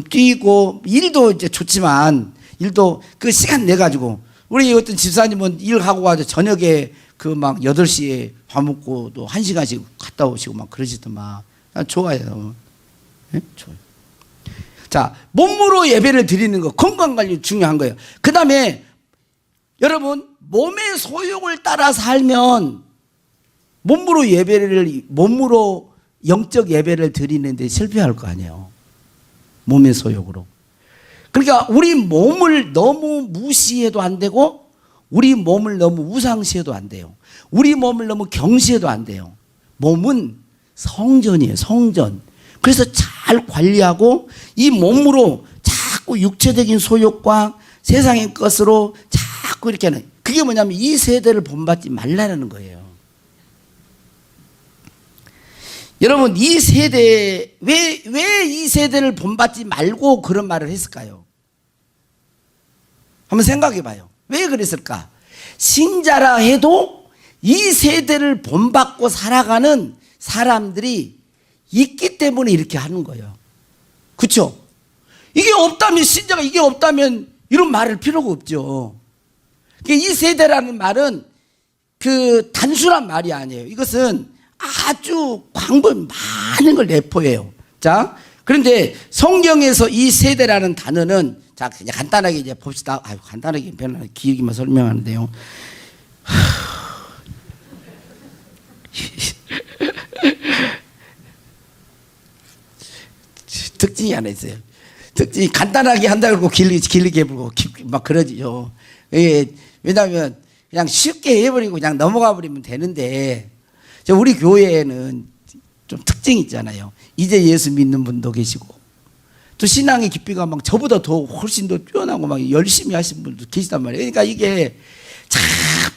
뛰고 일도 이제 좋지만 일도 그 시간 내 가지고 우리 어떤 집사님은 일하고 와서 저녁에 그 막 8시에 밥 먹고 또 1시간씩 갔다 오시고 막 그러시더만. 좋아요. 네? 좋아요. 자, 몸으로 예배를 드리는 거 건강 관리 중요한 거예요. 그다음에 여러분 몸의 소욕을 따라 살면 몸으로 영적 예배를 드리는데 실패할 거 아니에요. 몸의 소욕으로. 그러니까 우리 몸을 너무 무시해도 안 되고 우리 몸을 너무 우상시해도 안 돼요. 우리 몸을 너무 경시해도 안 돼요. 몸은 성전이에요. 성전. 그래서 잘 관리하고 이 몸으로 자꾸 육체적인 소욕과 세상의 것으로 자꾸 이렇게 하는, 그게 뭐냐면 이 세대를 본받지 말라는 거예요. 여러분, 이 세대, 왜 이 세대를 본받지 말고 그런 말을 했을까요? 한번 생각해 봐요. 왜 그랬을까? 신자라 해도 이 세대를 본받고 살아가는 사람들이 있기 때문에 이렇게 하는 거예요. 그렇죠? 이게 없다면, 신자가 이게 없다면 이런 말을 필요가 없죠. 이 세대라는 말은 그 단순한 말이 아니에요. 이것은 아주 광범 많은 걸 내포해요. 자, 그런데 성경에서 이 세대라는 단어는, 자, 그냥 간단하게 이제 봅시다. 간단하게 별로 길게만 설명하는데요. 특징이 하나 있어요. 특징이 간단하게 한다고 길게 해보고 막 그러지요. 왜냐하면 그냥 쉽게 해버리고 그냥 넘어가 버리면 되는데, 우리 교회에는 좀 특징이 있잖아요. 이제 예수 믿는 분도 계시고, 또 신앙의 깊이가 막 저보다 더 훨씬 더 뛰어나고 막 열심히 하신 분도 계시단 말이에요. 그러니까 이게 참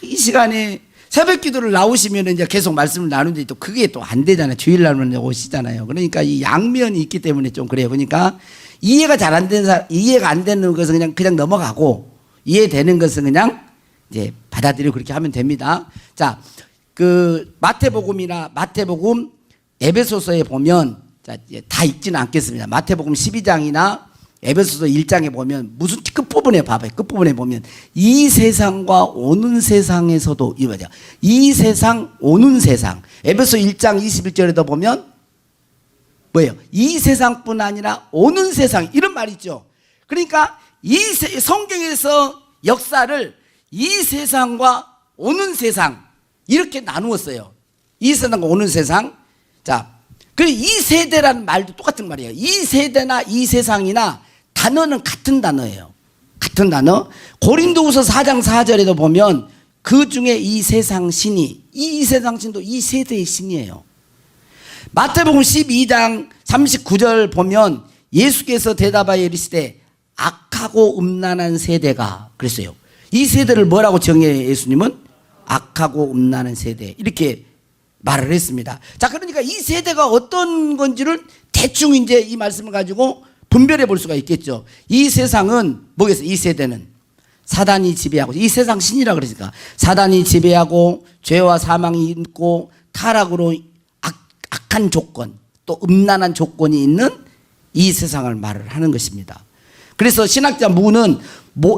이 시간에 새벽 기도를 나오시면 이제 계속 말씀을 나누는데 또 그게 또 안 되잖아요. 주일날만 오시잖아요. 그러니까 이 양면이 있기 때문에 좀 그래요. 그러니까 이해가 잘 안 되는 사람, 이해가 안 되는 것은 그냥 넘어가고, 이해되는 것은 그냥 이제 받아들이고 그렇게 하면 됩니다. 자, 그 마태복음, 에베소서에 보면, 자, 다 읽지는 않겠습니다. 마태복음 12장이나 에베소서 1장에 보면 무슨 끝부분에 봐봐요. 끝부분에 보면 이 세상과 오는 세상에서도, 이 뭐냐, 이 세상 오는 세상. 에베소 1장 21절에도 보면 뭐예요? 이 세상뿐 아니라 오는 세상, 이런 말이 있죠. 그러니까 성경에서 역사를 이 세상과 오는 세상 이렇게 나누었어요. 이 세상과 오는 세상. 자, 그 이 세대라는 말도 똑같은 말이에요. 이 세대나 이 세상이나 단어는 같은 단어예요. 같은 단어. 고린도후서 4장 4절에도 보면 그 중에 이 세상 신이, 이 세상 신도 이 세대의 신이에요. 마태복음 12장 39절 보면 예수께서 대답하여 이르시되 악하고 음란한 세대가, 그랬어요. 이 세대를 뭐라고 정해요? 예수님은 악하고 음란한 세대, 이렇게 말을 했습니다. 자, 그러니까 이 세대가 어떤 건지를 대충 이제 이 말씀을 가지고 분별해 볼 수가 있겠죠. 이 세상은 뭐겠어요? 이 세대는 사단이 지배하고, 이 세상 신이라 그러니까 사단이 지배하고 죄와 사망이 있고 타락으로 악한 조건, 또 음란한 조건이 있는 이 세상을 말을 하는 것입니다. 그래서 신학자 무는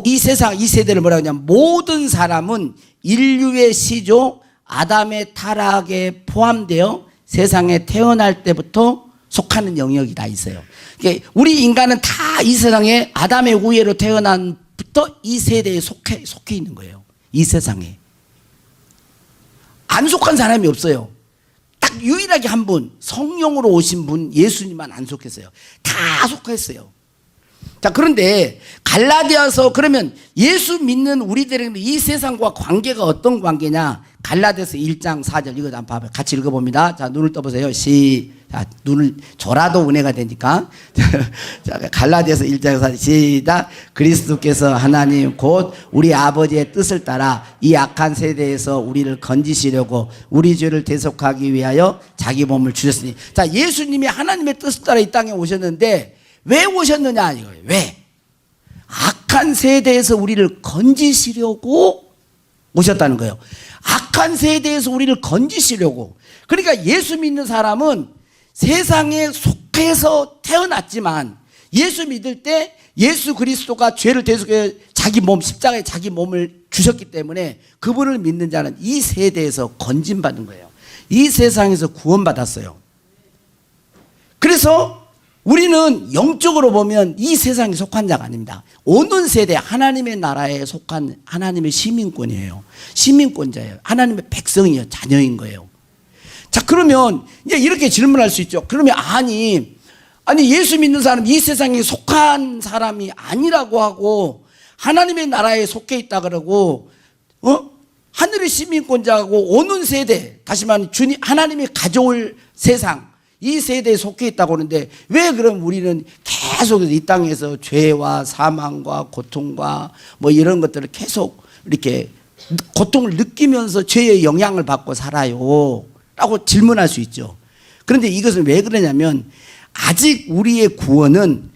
이 세상, 이 세대를 뭐라고 하냐면 모든 사람은 인류의 시조 아담의 타락에 포함되어 세상에 태어날 때부터 속하는 영역이 다 있어요. 그러니까 우리 인간은 다 이 세상에 아담의 후예로 태어난부터 이 세대에 속해 있는 거예요. 이 세상에 안 속한 사람이 없어요. 딱 유일하게 한 분, 성령으로 오신 분, 예수님만 안 속했어요. 다 속했어요. 자, 그런데 갈라디아서, 그러면 예수 믿는 우리들에게는 이 세상과 관계가 어떤 관계냐? 갈라디아서 1장 4절, 이거 한번 봐봐요. 같이 읽어봅니다. 자, 눈을 떠보세요. 자, 눈을 줘라도 은혜가 되니까. 자, 갈라디아서 1장 4절 시작. 그리스도께서 하나님 곧 우리 아버지의 뜻을 따라 이 악한 세대에서 우리를 건지시려고 우리 죄를 대속하기 위하여 자기 몸을 주셨으니. 자, 예수님이 하나님의 뜻을 따라 이 땅에 오셨는데 왜 오셨느냐 이거예요. 왜? 악한 세대에서 우리를 건지시려고 오셨다는 거예요. 악한 세대에서 우리를 건지시려고. 그러니까 예수 믿는 사람은 세상에 속해서 태어났지만 예수 믿을 때 예수 그리스도가 죄를 대속해 자기 몸, 십자가에 자기 몸을 주셨기 때문에 그분을 믿는 자는 이 세대에서 건진받은 거예요. 이 세상에서 구원받았어요. 그래서 우리는 영적으로 보면 이 세상에 속한 자가 아닙니다. 오는 세대 하나님의 나라에 속한 하나님의 시민권이에요. 시민권자예요. 하나님의 백성이에요. 자녀인 거예요. 자, 그러면 이제 이렇게 질문할 수 있죠. 그러면 아니 예수 믿는 사람 이 세상에 속한 사람이 아니라고 하고 하나님의 나라에 속해 있다 그러고 하늘의 시민권자하고 오는 세대, 다시 말하면 주님 하나님이 가져올 세상, 이 세대에 속해 있다고 하는데 왜 그럼 우리는 계속 이 땅에서 죄와 사망과 고통과 뭐 이런 것들을 계속 이렇게 고통을 느끼면서 죄의 영향을 받고 살아요? 라고 질문할 수 있죠. 그런데 이것은 왜 그러냐면 아직 우리의 구원은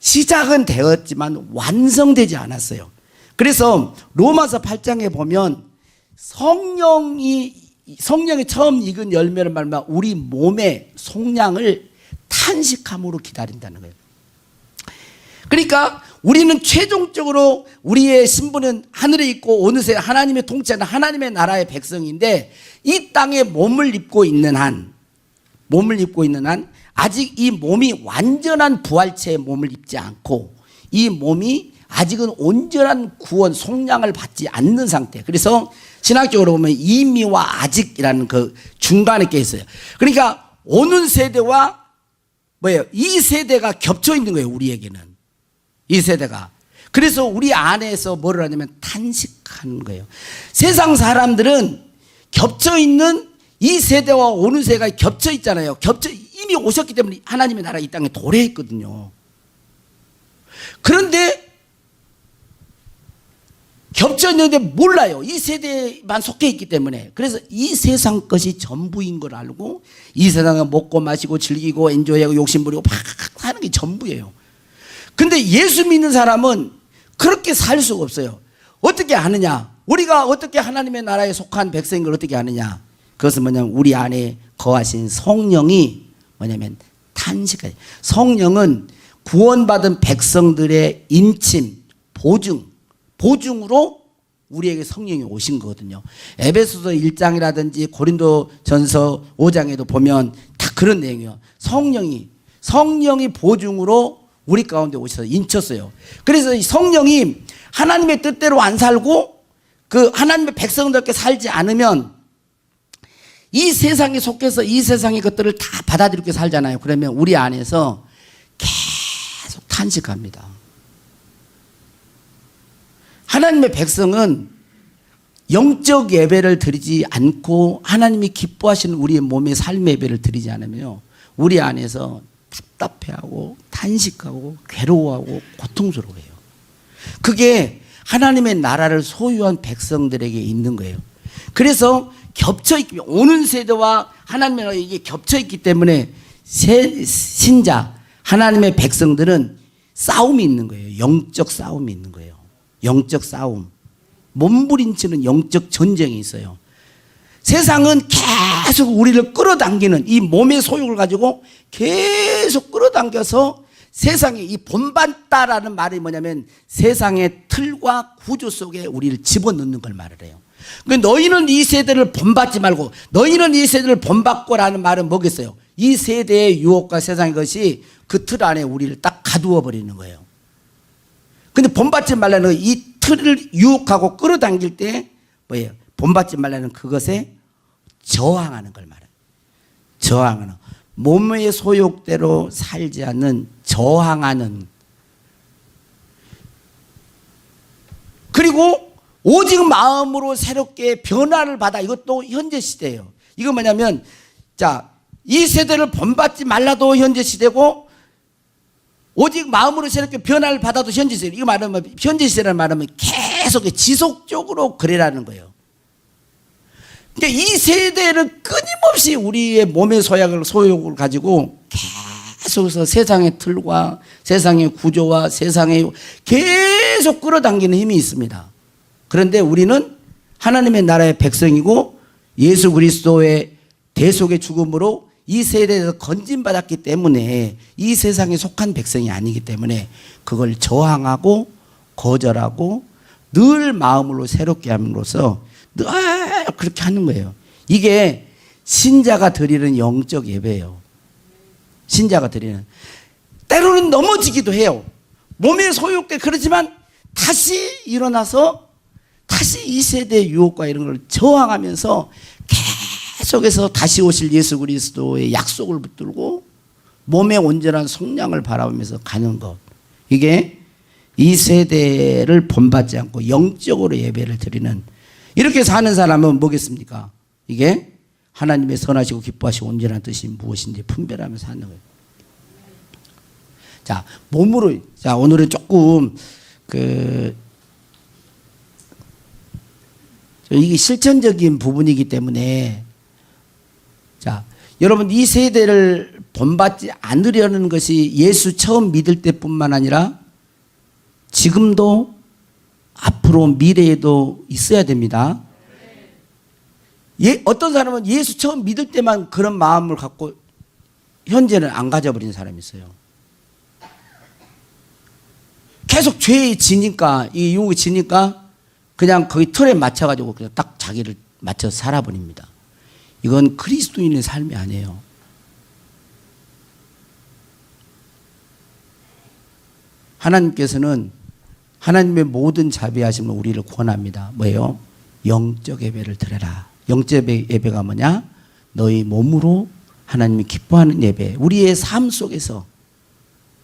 시작은 되었지만 완성되지 않았어요. 그래서 로마서 8장에 보면 성령이 처음 익은 열매를 말하면 우리 몸의 속량을 탄식함으로 기다린다는 거예요. 그러니까 우리는 최종적으로 우리의 신분은 하늘에 있고 어느새 하나님의 통치하는 하나님의 나라의 백성인데 이 땅에 몸을 입고 있는 한 아직 이 몸이 완전한 부활체의 몸을 입지 않고 이 몸이 아직은 온전한 구원 속량을 받지 않는 상태. 그래서 신학적으로 보면 이미와 아직이라는 그 중간에 껴 있어요. 그러니까 오는 세대와 이 세대가 겹쳐 있는 거예요. 우리에게는 이 세대가. 그래서 우리 안에서 뭐를 하냐면 탄식하는 거예요. 세상 사람들은 겹쳐 있는 이 세대와 오는 세대가 겹쳐 있잖아요. 이미 오셨기 때문에 하나님의 나라 이 땅에 도래했거든요. 그런데 겹쳐 있는데 몰라요. 이 세대만 속해 있기 때문에. 그래서 이 세상 것이 전부인 걸 알고 이 세상은 먹고 마시고 즐기고 엔조이하고 욕심부리고 막 하는 게 전부예요. 근데 예수 믿는 사람은 그렇게 살 수가 없어요. 어떻게 아느냐? 우리가 어떻게 하나님의 나라에 속한 백성인 걸 어떻게 아느냐? 그것은 뭐냐면 우리 안에 거하신 성령이 뭐냐면 탄식하죠. 성령은 구원받은 백성들의 인침, 보증으로 우리에게 성령이 오신 거거든요. 에베소서 1장이라든지 고린도전서 5장에도 보면 다 그런 내용이에요. 성령이 보증으로 우리 가운데 오셔서 인쳤어요. 그래서 이 성령이 하나님의 뜻대로 안 살고 그 하나님의 백성들께 살지 않으면 이 세상에 속해서 이 세상의 것들을 다 받아들이고 살잖아요. 그러면 우리 안에서 계속 탄식합니다. 하나님의 백성은 영적 예배를 드리지 않고 하나님이 기뻐하시는 우리의 몸의 삶의 예배를 드리지 않으면 우리 안에서 답답해하고 탄식하고 괴로워하고 고통스러워해요. 그게 하나님의 나라를 소유한 백성들에게 있는 거예요. 그래서 겹쳐있기, 오는 세대와 하나님의 나라가 이게 겹쳐있기 때문에 신자, 하나님의 백성들은 싸움이 있는 거예요. 영적 싸움이 있는 거예요. 영적 싸움. 몸부림치는 영적 전쟁이 있어요. 세상은 계속 우리를 끌어당기는 이 몸의 소욕을 가지고 계속 끌어당겨서 세상에 이 본받다라는 말이 뭐냐면 세상의 틀과 구조 속에 우리를 집어넣는 걸 말을 해요. 너희는 이 세대를 본받지 말고 너희는 이 세대를 본받고라는 말은 뭐겠어요? 이 세대의 유혹과 세상의 것이 그 틀 안에 우리를 딱 가두어 버리는 거예요. 근데 본받지 말라는 이 틀을 유혹하고 끌어당길 때 뭐예요? 본받지 말라는 그것에 저항하는 걸 말해요. 저항하는. 몸의 소욕대로 살지 않는 저항하는. 그리고 오직 마음으로 새롭게 변화를 받아. 이것도 현재 시대예요. 이거 뭐냐면 이 세대를 본받지 말라도 현재 시대고 오직 마음으로 새롭게 변화를 받아도 현재 시대. 이거 말하면 현재 시대라는 말하면 계속 지속적으로 그래라는 거예요. 그러니까 이 세대는 끊임없이 우리의 몸의 소욕을 가지고 계속해서 세상의 틀과 세상의 구조와 세상의 계속 끌어당기는 힘이 있습니다. 그런데 우리는 하나님의 나라의 백성이고 예수 그리스도의 대속의 죽음으로 이 세대에서 건진받았기 때문에 이 세상에 속한 백성이 아니기 때문에 그걸 저항하고 거절하고 늘 마음으로 새롭게 함으로써 늘 그렇게 하는 거예요. 이게 신자가 드리는 영적 예배예요. 신자가 드리는. 때로는 넘어지기도 해요. 몸의 소욕 때 그렇지만 다시 일어나서 다시 이 세대의 유혹과 이런 걸 저항하면서 계속해서 다시 오실 예수 그리스도의 약속을 붙들고 몸의 온전한 속량을 바라보면서 가는 것. 이게 이 세대를 본받지 않고 영적으로 예배를 드리는 이렇게 사는 사람은 뭐겠습니까? 이게 하나님의 선하시고 기뻐하시고 온전한 뜻이 무엇인지 분별하면서 하는 거예요. 자, 몸으로, 자, 오늘은 조금 이게 실천적인 부분이기 때문에, 자, 여러분 이 세대를 본받지 않으려는 것이 예수 처음 믿을 때뿐만 아니라 지금도 앞으로 미래에도 있어야 됩니다. 어떤 사람은 예수 처음 믿을 때만 그런 마음을 갖고 현재는 안 가져버린 사람이 있어요. 계속 죄에 지니까, 이 유혹에 지니까 그냥 거기 틀에 맞춰가지고 그냥 딱 자기를 맞춰서 살아버립니다. 이건 그리스도인의 삶이 아니에요. 하나님께서는 하나님의 모든 자비하심을 우리를 권합니다. 뭐예요? 영적 예배를 드려라. 영적 예배가 뭐냐? 너희 몸으로 하나님이 기뻐하는 예배. 우리의 삶 속에서,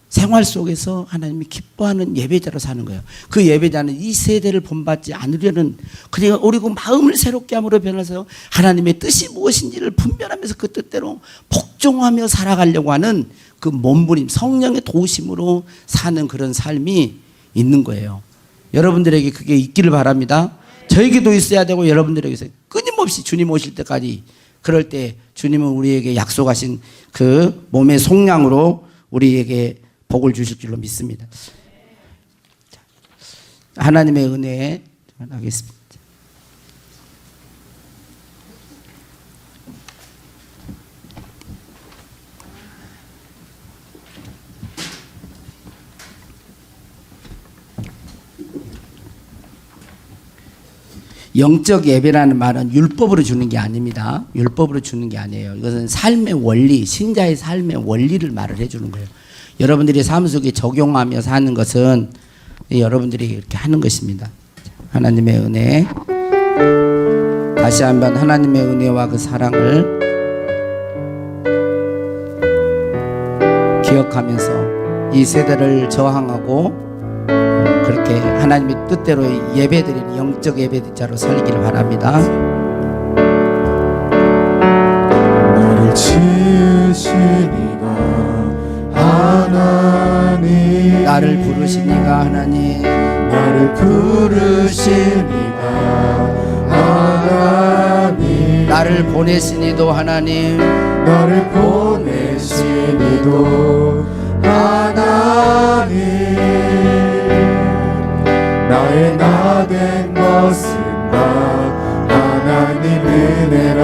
생활 속에서 하나님이 기뻐하는 예배자로 사는 거예요. 그 예배자는 이 세대를 본받지 않으려는, 그냥 우리고 마음을 새롭게 함으로 변해서 하나님의 뜻이 무엇인지를 분별하면서 그 뜻대로 복종하며 살아가려고 하는 그 몸부림, 성령의 도우심으로 사는 그런 삶이 있는 거예요. 여러분들에게 그게 있기를 바랍니다. 저에게도 있어야 되고 여러분들에게 있어야 되고, 끊임없이 주님 오실 때까지, 그럴 때 주님은 우리에게 약속하신 그 몸의 속량으로 우리에게 복을 주실 줄로 믿습니다. 하나님의 은혜에 하겠습니다. 영적 예배라는 말은 율법으로 주는 게 아닙니다. 율법으로 주는 게 아니에요. 이것은 삶의 원리, 신자의 삶의 원리를 말을 해주는 거예요. 여러분들이 삶 속에 적용하며 사는 것은 여러분들이 이렇게 하는 것입니다. 하나님의 은혜, 다시 한번 하나님의 은혜와 그 사랑을 기억하면서 이 세대를 저항하고 그렇게 하나님의 뜻대로 예배드리는 영적 예배자로 살기를 바랍니다. 나를 지으신 이가 하나님, 나를 부르신 이가 하나님, 나를 부르신 이가 하나님, 나를 보내신 이도 하나님, 나를 보내신 이도 하나님, 나의 나 된 것은 다 하나님 은혜라.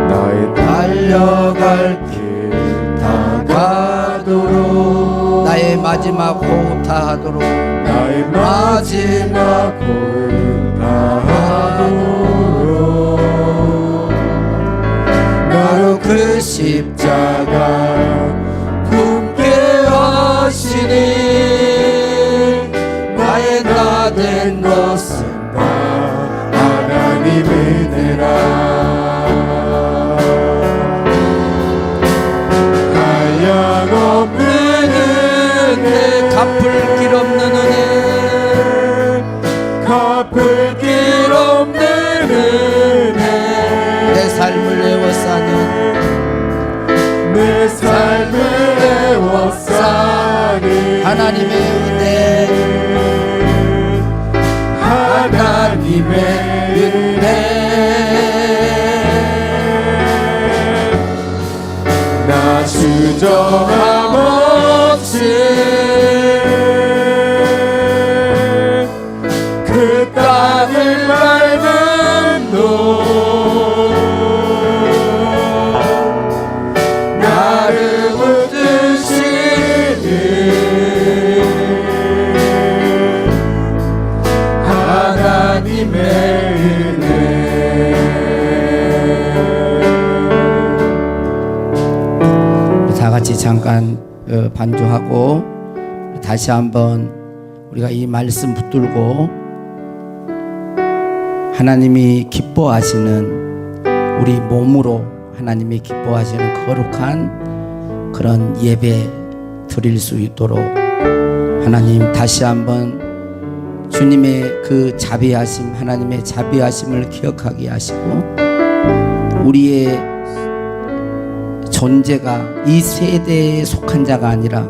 나의 달려갈 길 다가도록, 나의 마지막 호흡 다하도록, 나의 마지막 호흡 다하도록, 나로 그 십자가 품게 하시니, 나의 나 된 것은 다 하나님 은혜라. 한량없는 은혜, 갚을 길 없는 은혜, 갚을 길 없는 은혜, 내 삶을 애워싸는, 내 삶을 애워싸는 하나님의 은혜, 하나님의 은혜. 나 주저함 없이 그 땅을 밟은 너, 나를 붙드시는 하나님의 은혜. 다 같이 잠깐 반주하고 다시 한번 우리가 이 말씀 붙들고 하나님이 기뻐하시는, 우리 몸으로 하나님이 기뻐하시는 거룩한 그런 예배 드릴 수 있도록 하나님 다시 한번 주님의 그 자비하심, 하나님의 자비하심을 기억하게 하시고 우리의 존재가 이 세대에 속한 자가 아니라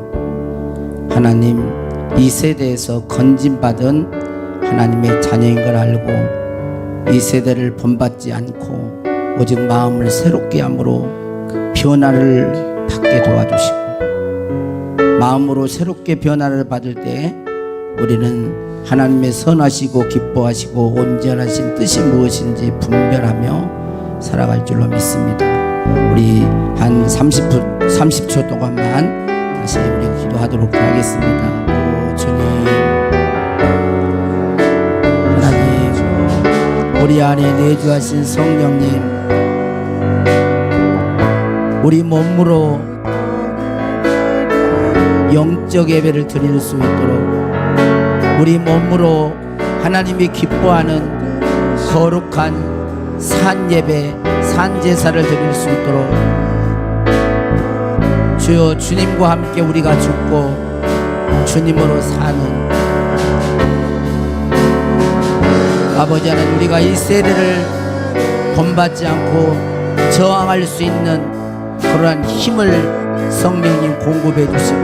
하나님 이 세대에서 건진받은 하나님의 자녀인 걸 알고 이 세대를 본받지 않고 오직 마음을 새롭게 함으로 변화를 받게 도와주시고 마음으로 새롭게 변화를 받을 때 우리는 하나님의 선하시고 기뻐하시고 온전하신 뜻이 무엇인지 분별하며 살아갈 줄로 믿습니다. 우리 한 30초 동안만 다시 우리 기도하도록 하겠습니다. 오, 주님, 하나님, 우리 안에 내주하신 성령님, 우리 몸으로 영적 예배를 드릴 수 있도록 우리 몸으로 하나님이 기뻐하는 거룩한 산 예배, 산 제사를 드릴 수 있도록 주여 주님과 함께 우리가 죽고 주님으로 사는 아버지 하나님, 우리가 이 세대를 본받지 않고 저항할 수 있는 그러한 힘을 성령님 공급해 주시고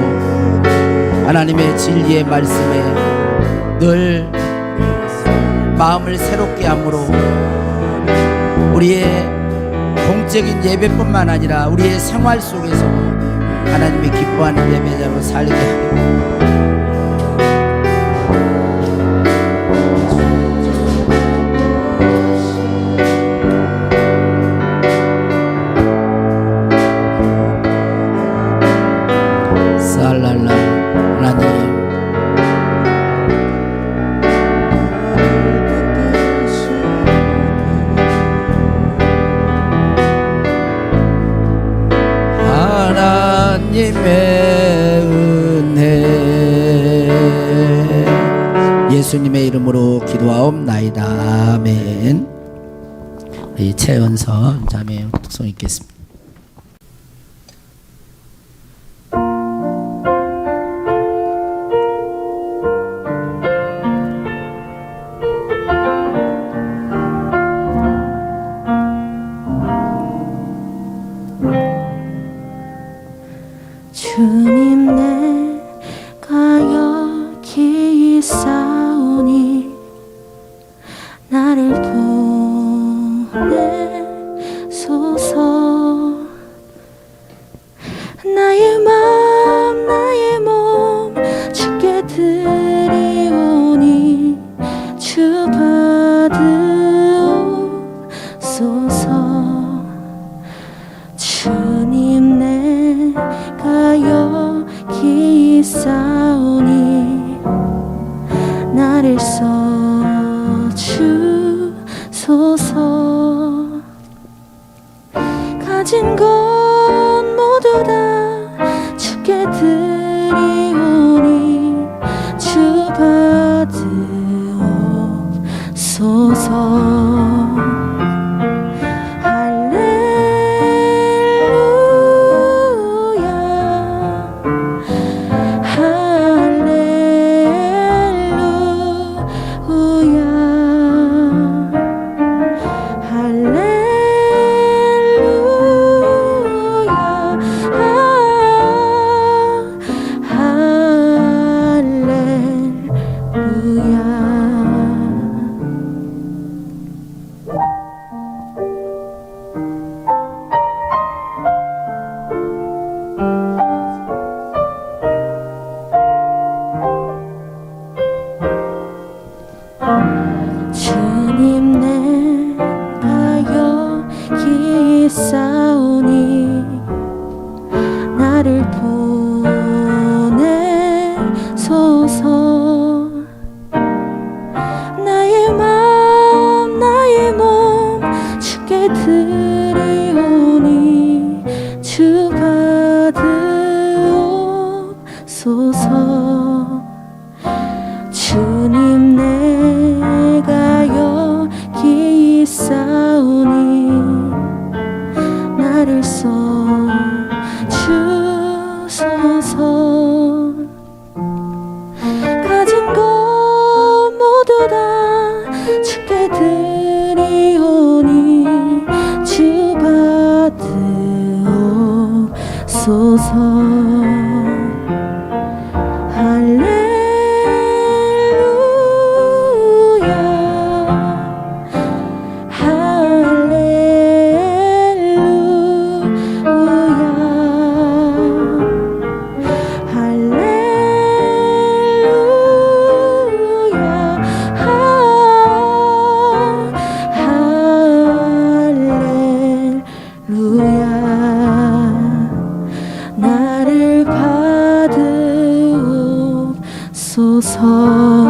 하나님의 진리의 말씀에 늘 마음을 새롭게 함으로 우리의 공적인 예배뿐만 아니라 우리의 생활 속에서 하나님이 기뻐하는 예배자로 살게 하고 살랄라 하나님, 하나님의 은혜 예수님의 이름으로 기도하옵나이다. 아멘. 우리 최은선 자매 독송 읽겠습니다. 주님 내가 여기 있사오니 나를 보내소서. 나의 맘 나의 몸 주께 드리오니 주 받으옵소서. 주님 내가 여기 있사오니 나를 써주소서. 가진 것 모두 다 주께 드리오니 주 받으옵소서. 주님 내가 여기 있사오니 나를 보내소서. 나의 맘 나의 몸 주께 드리오니 주 받으옵소서. 주님 내가 여기 있사오니 나를 써주소서. 가진 것 더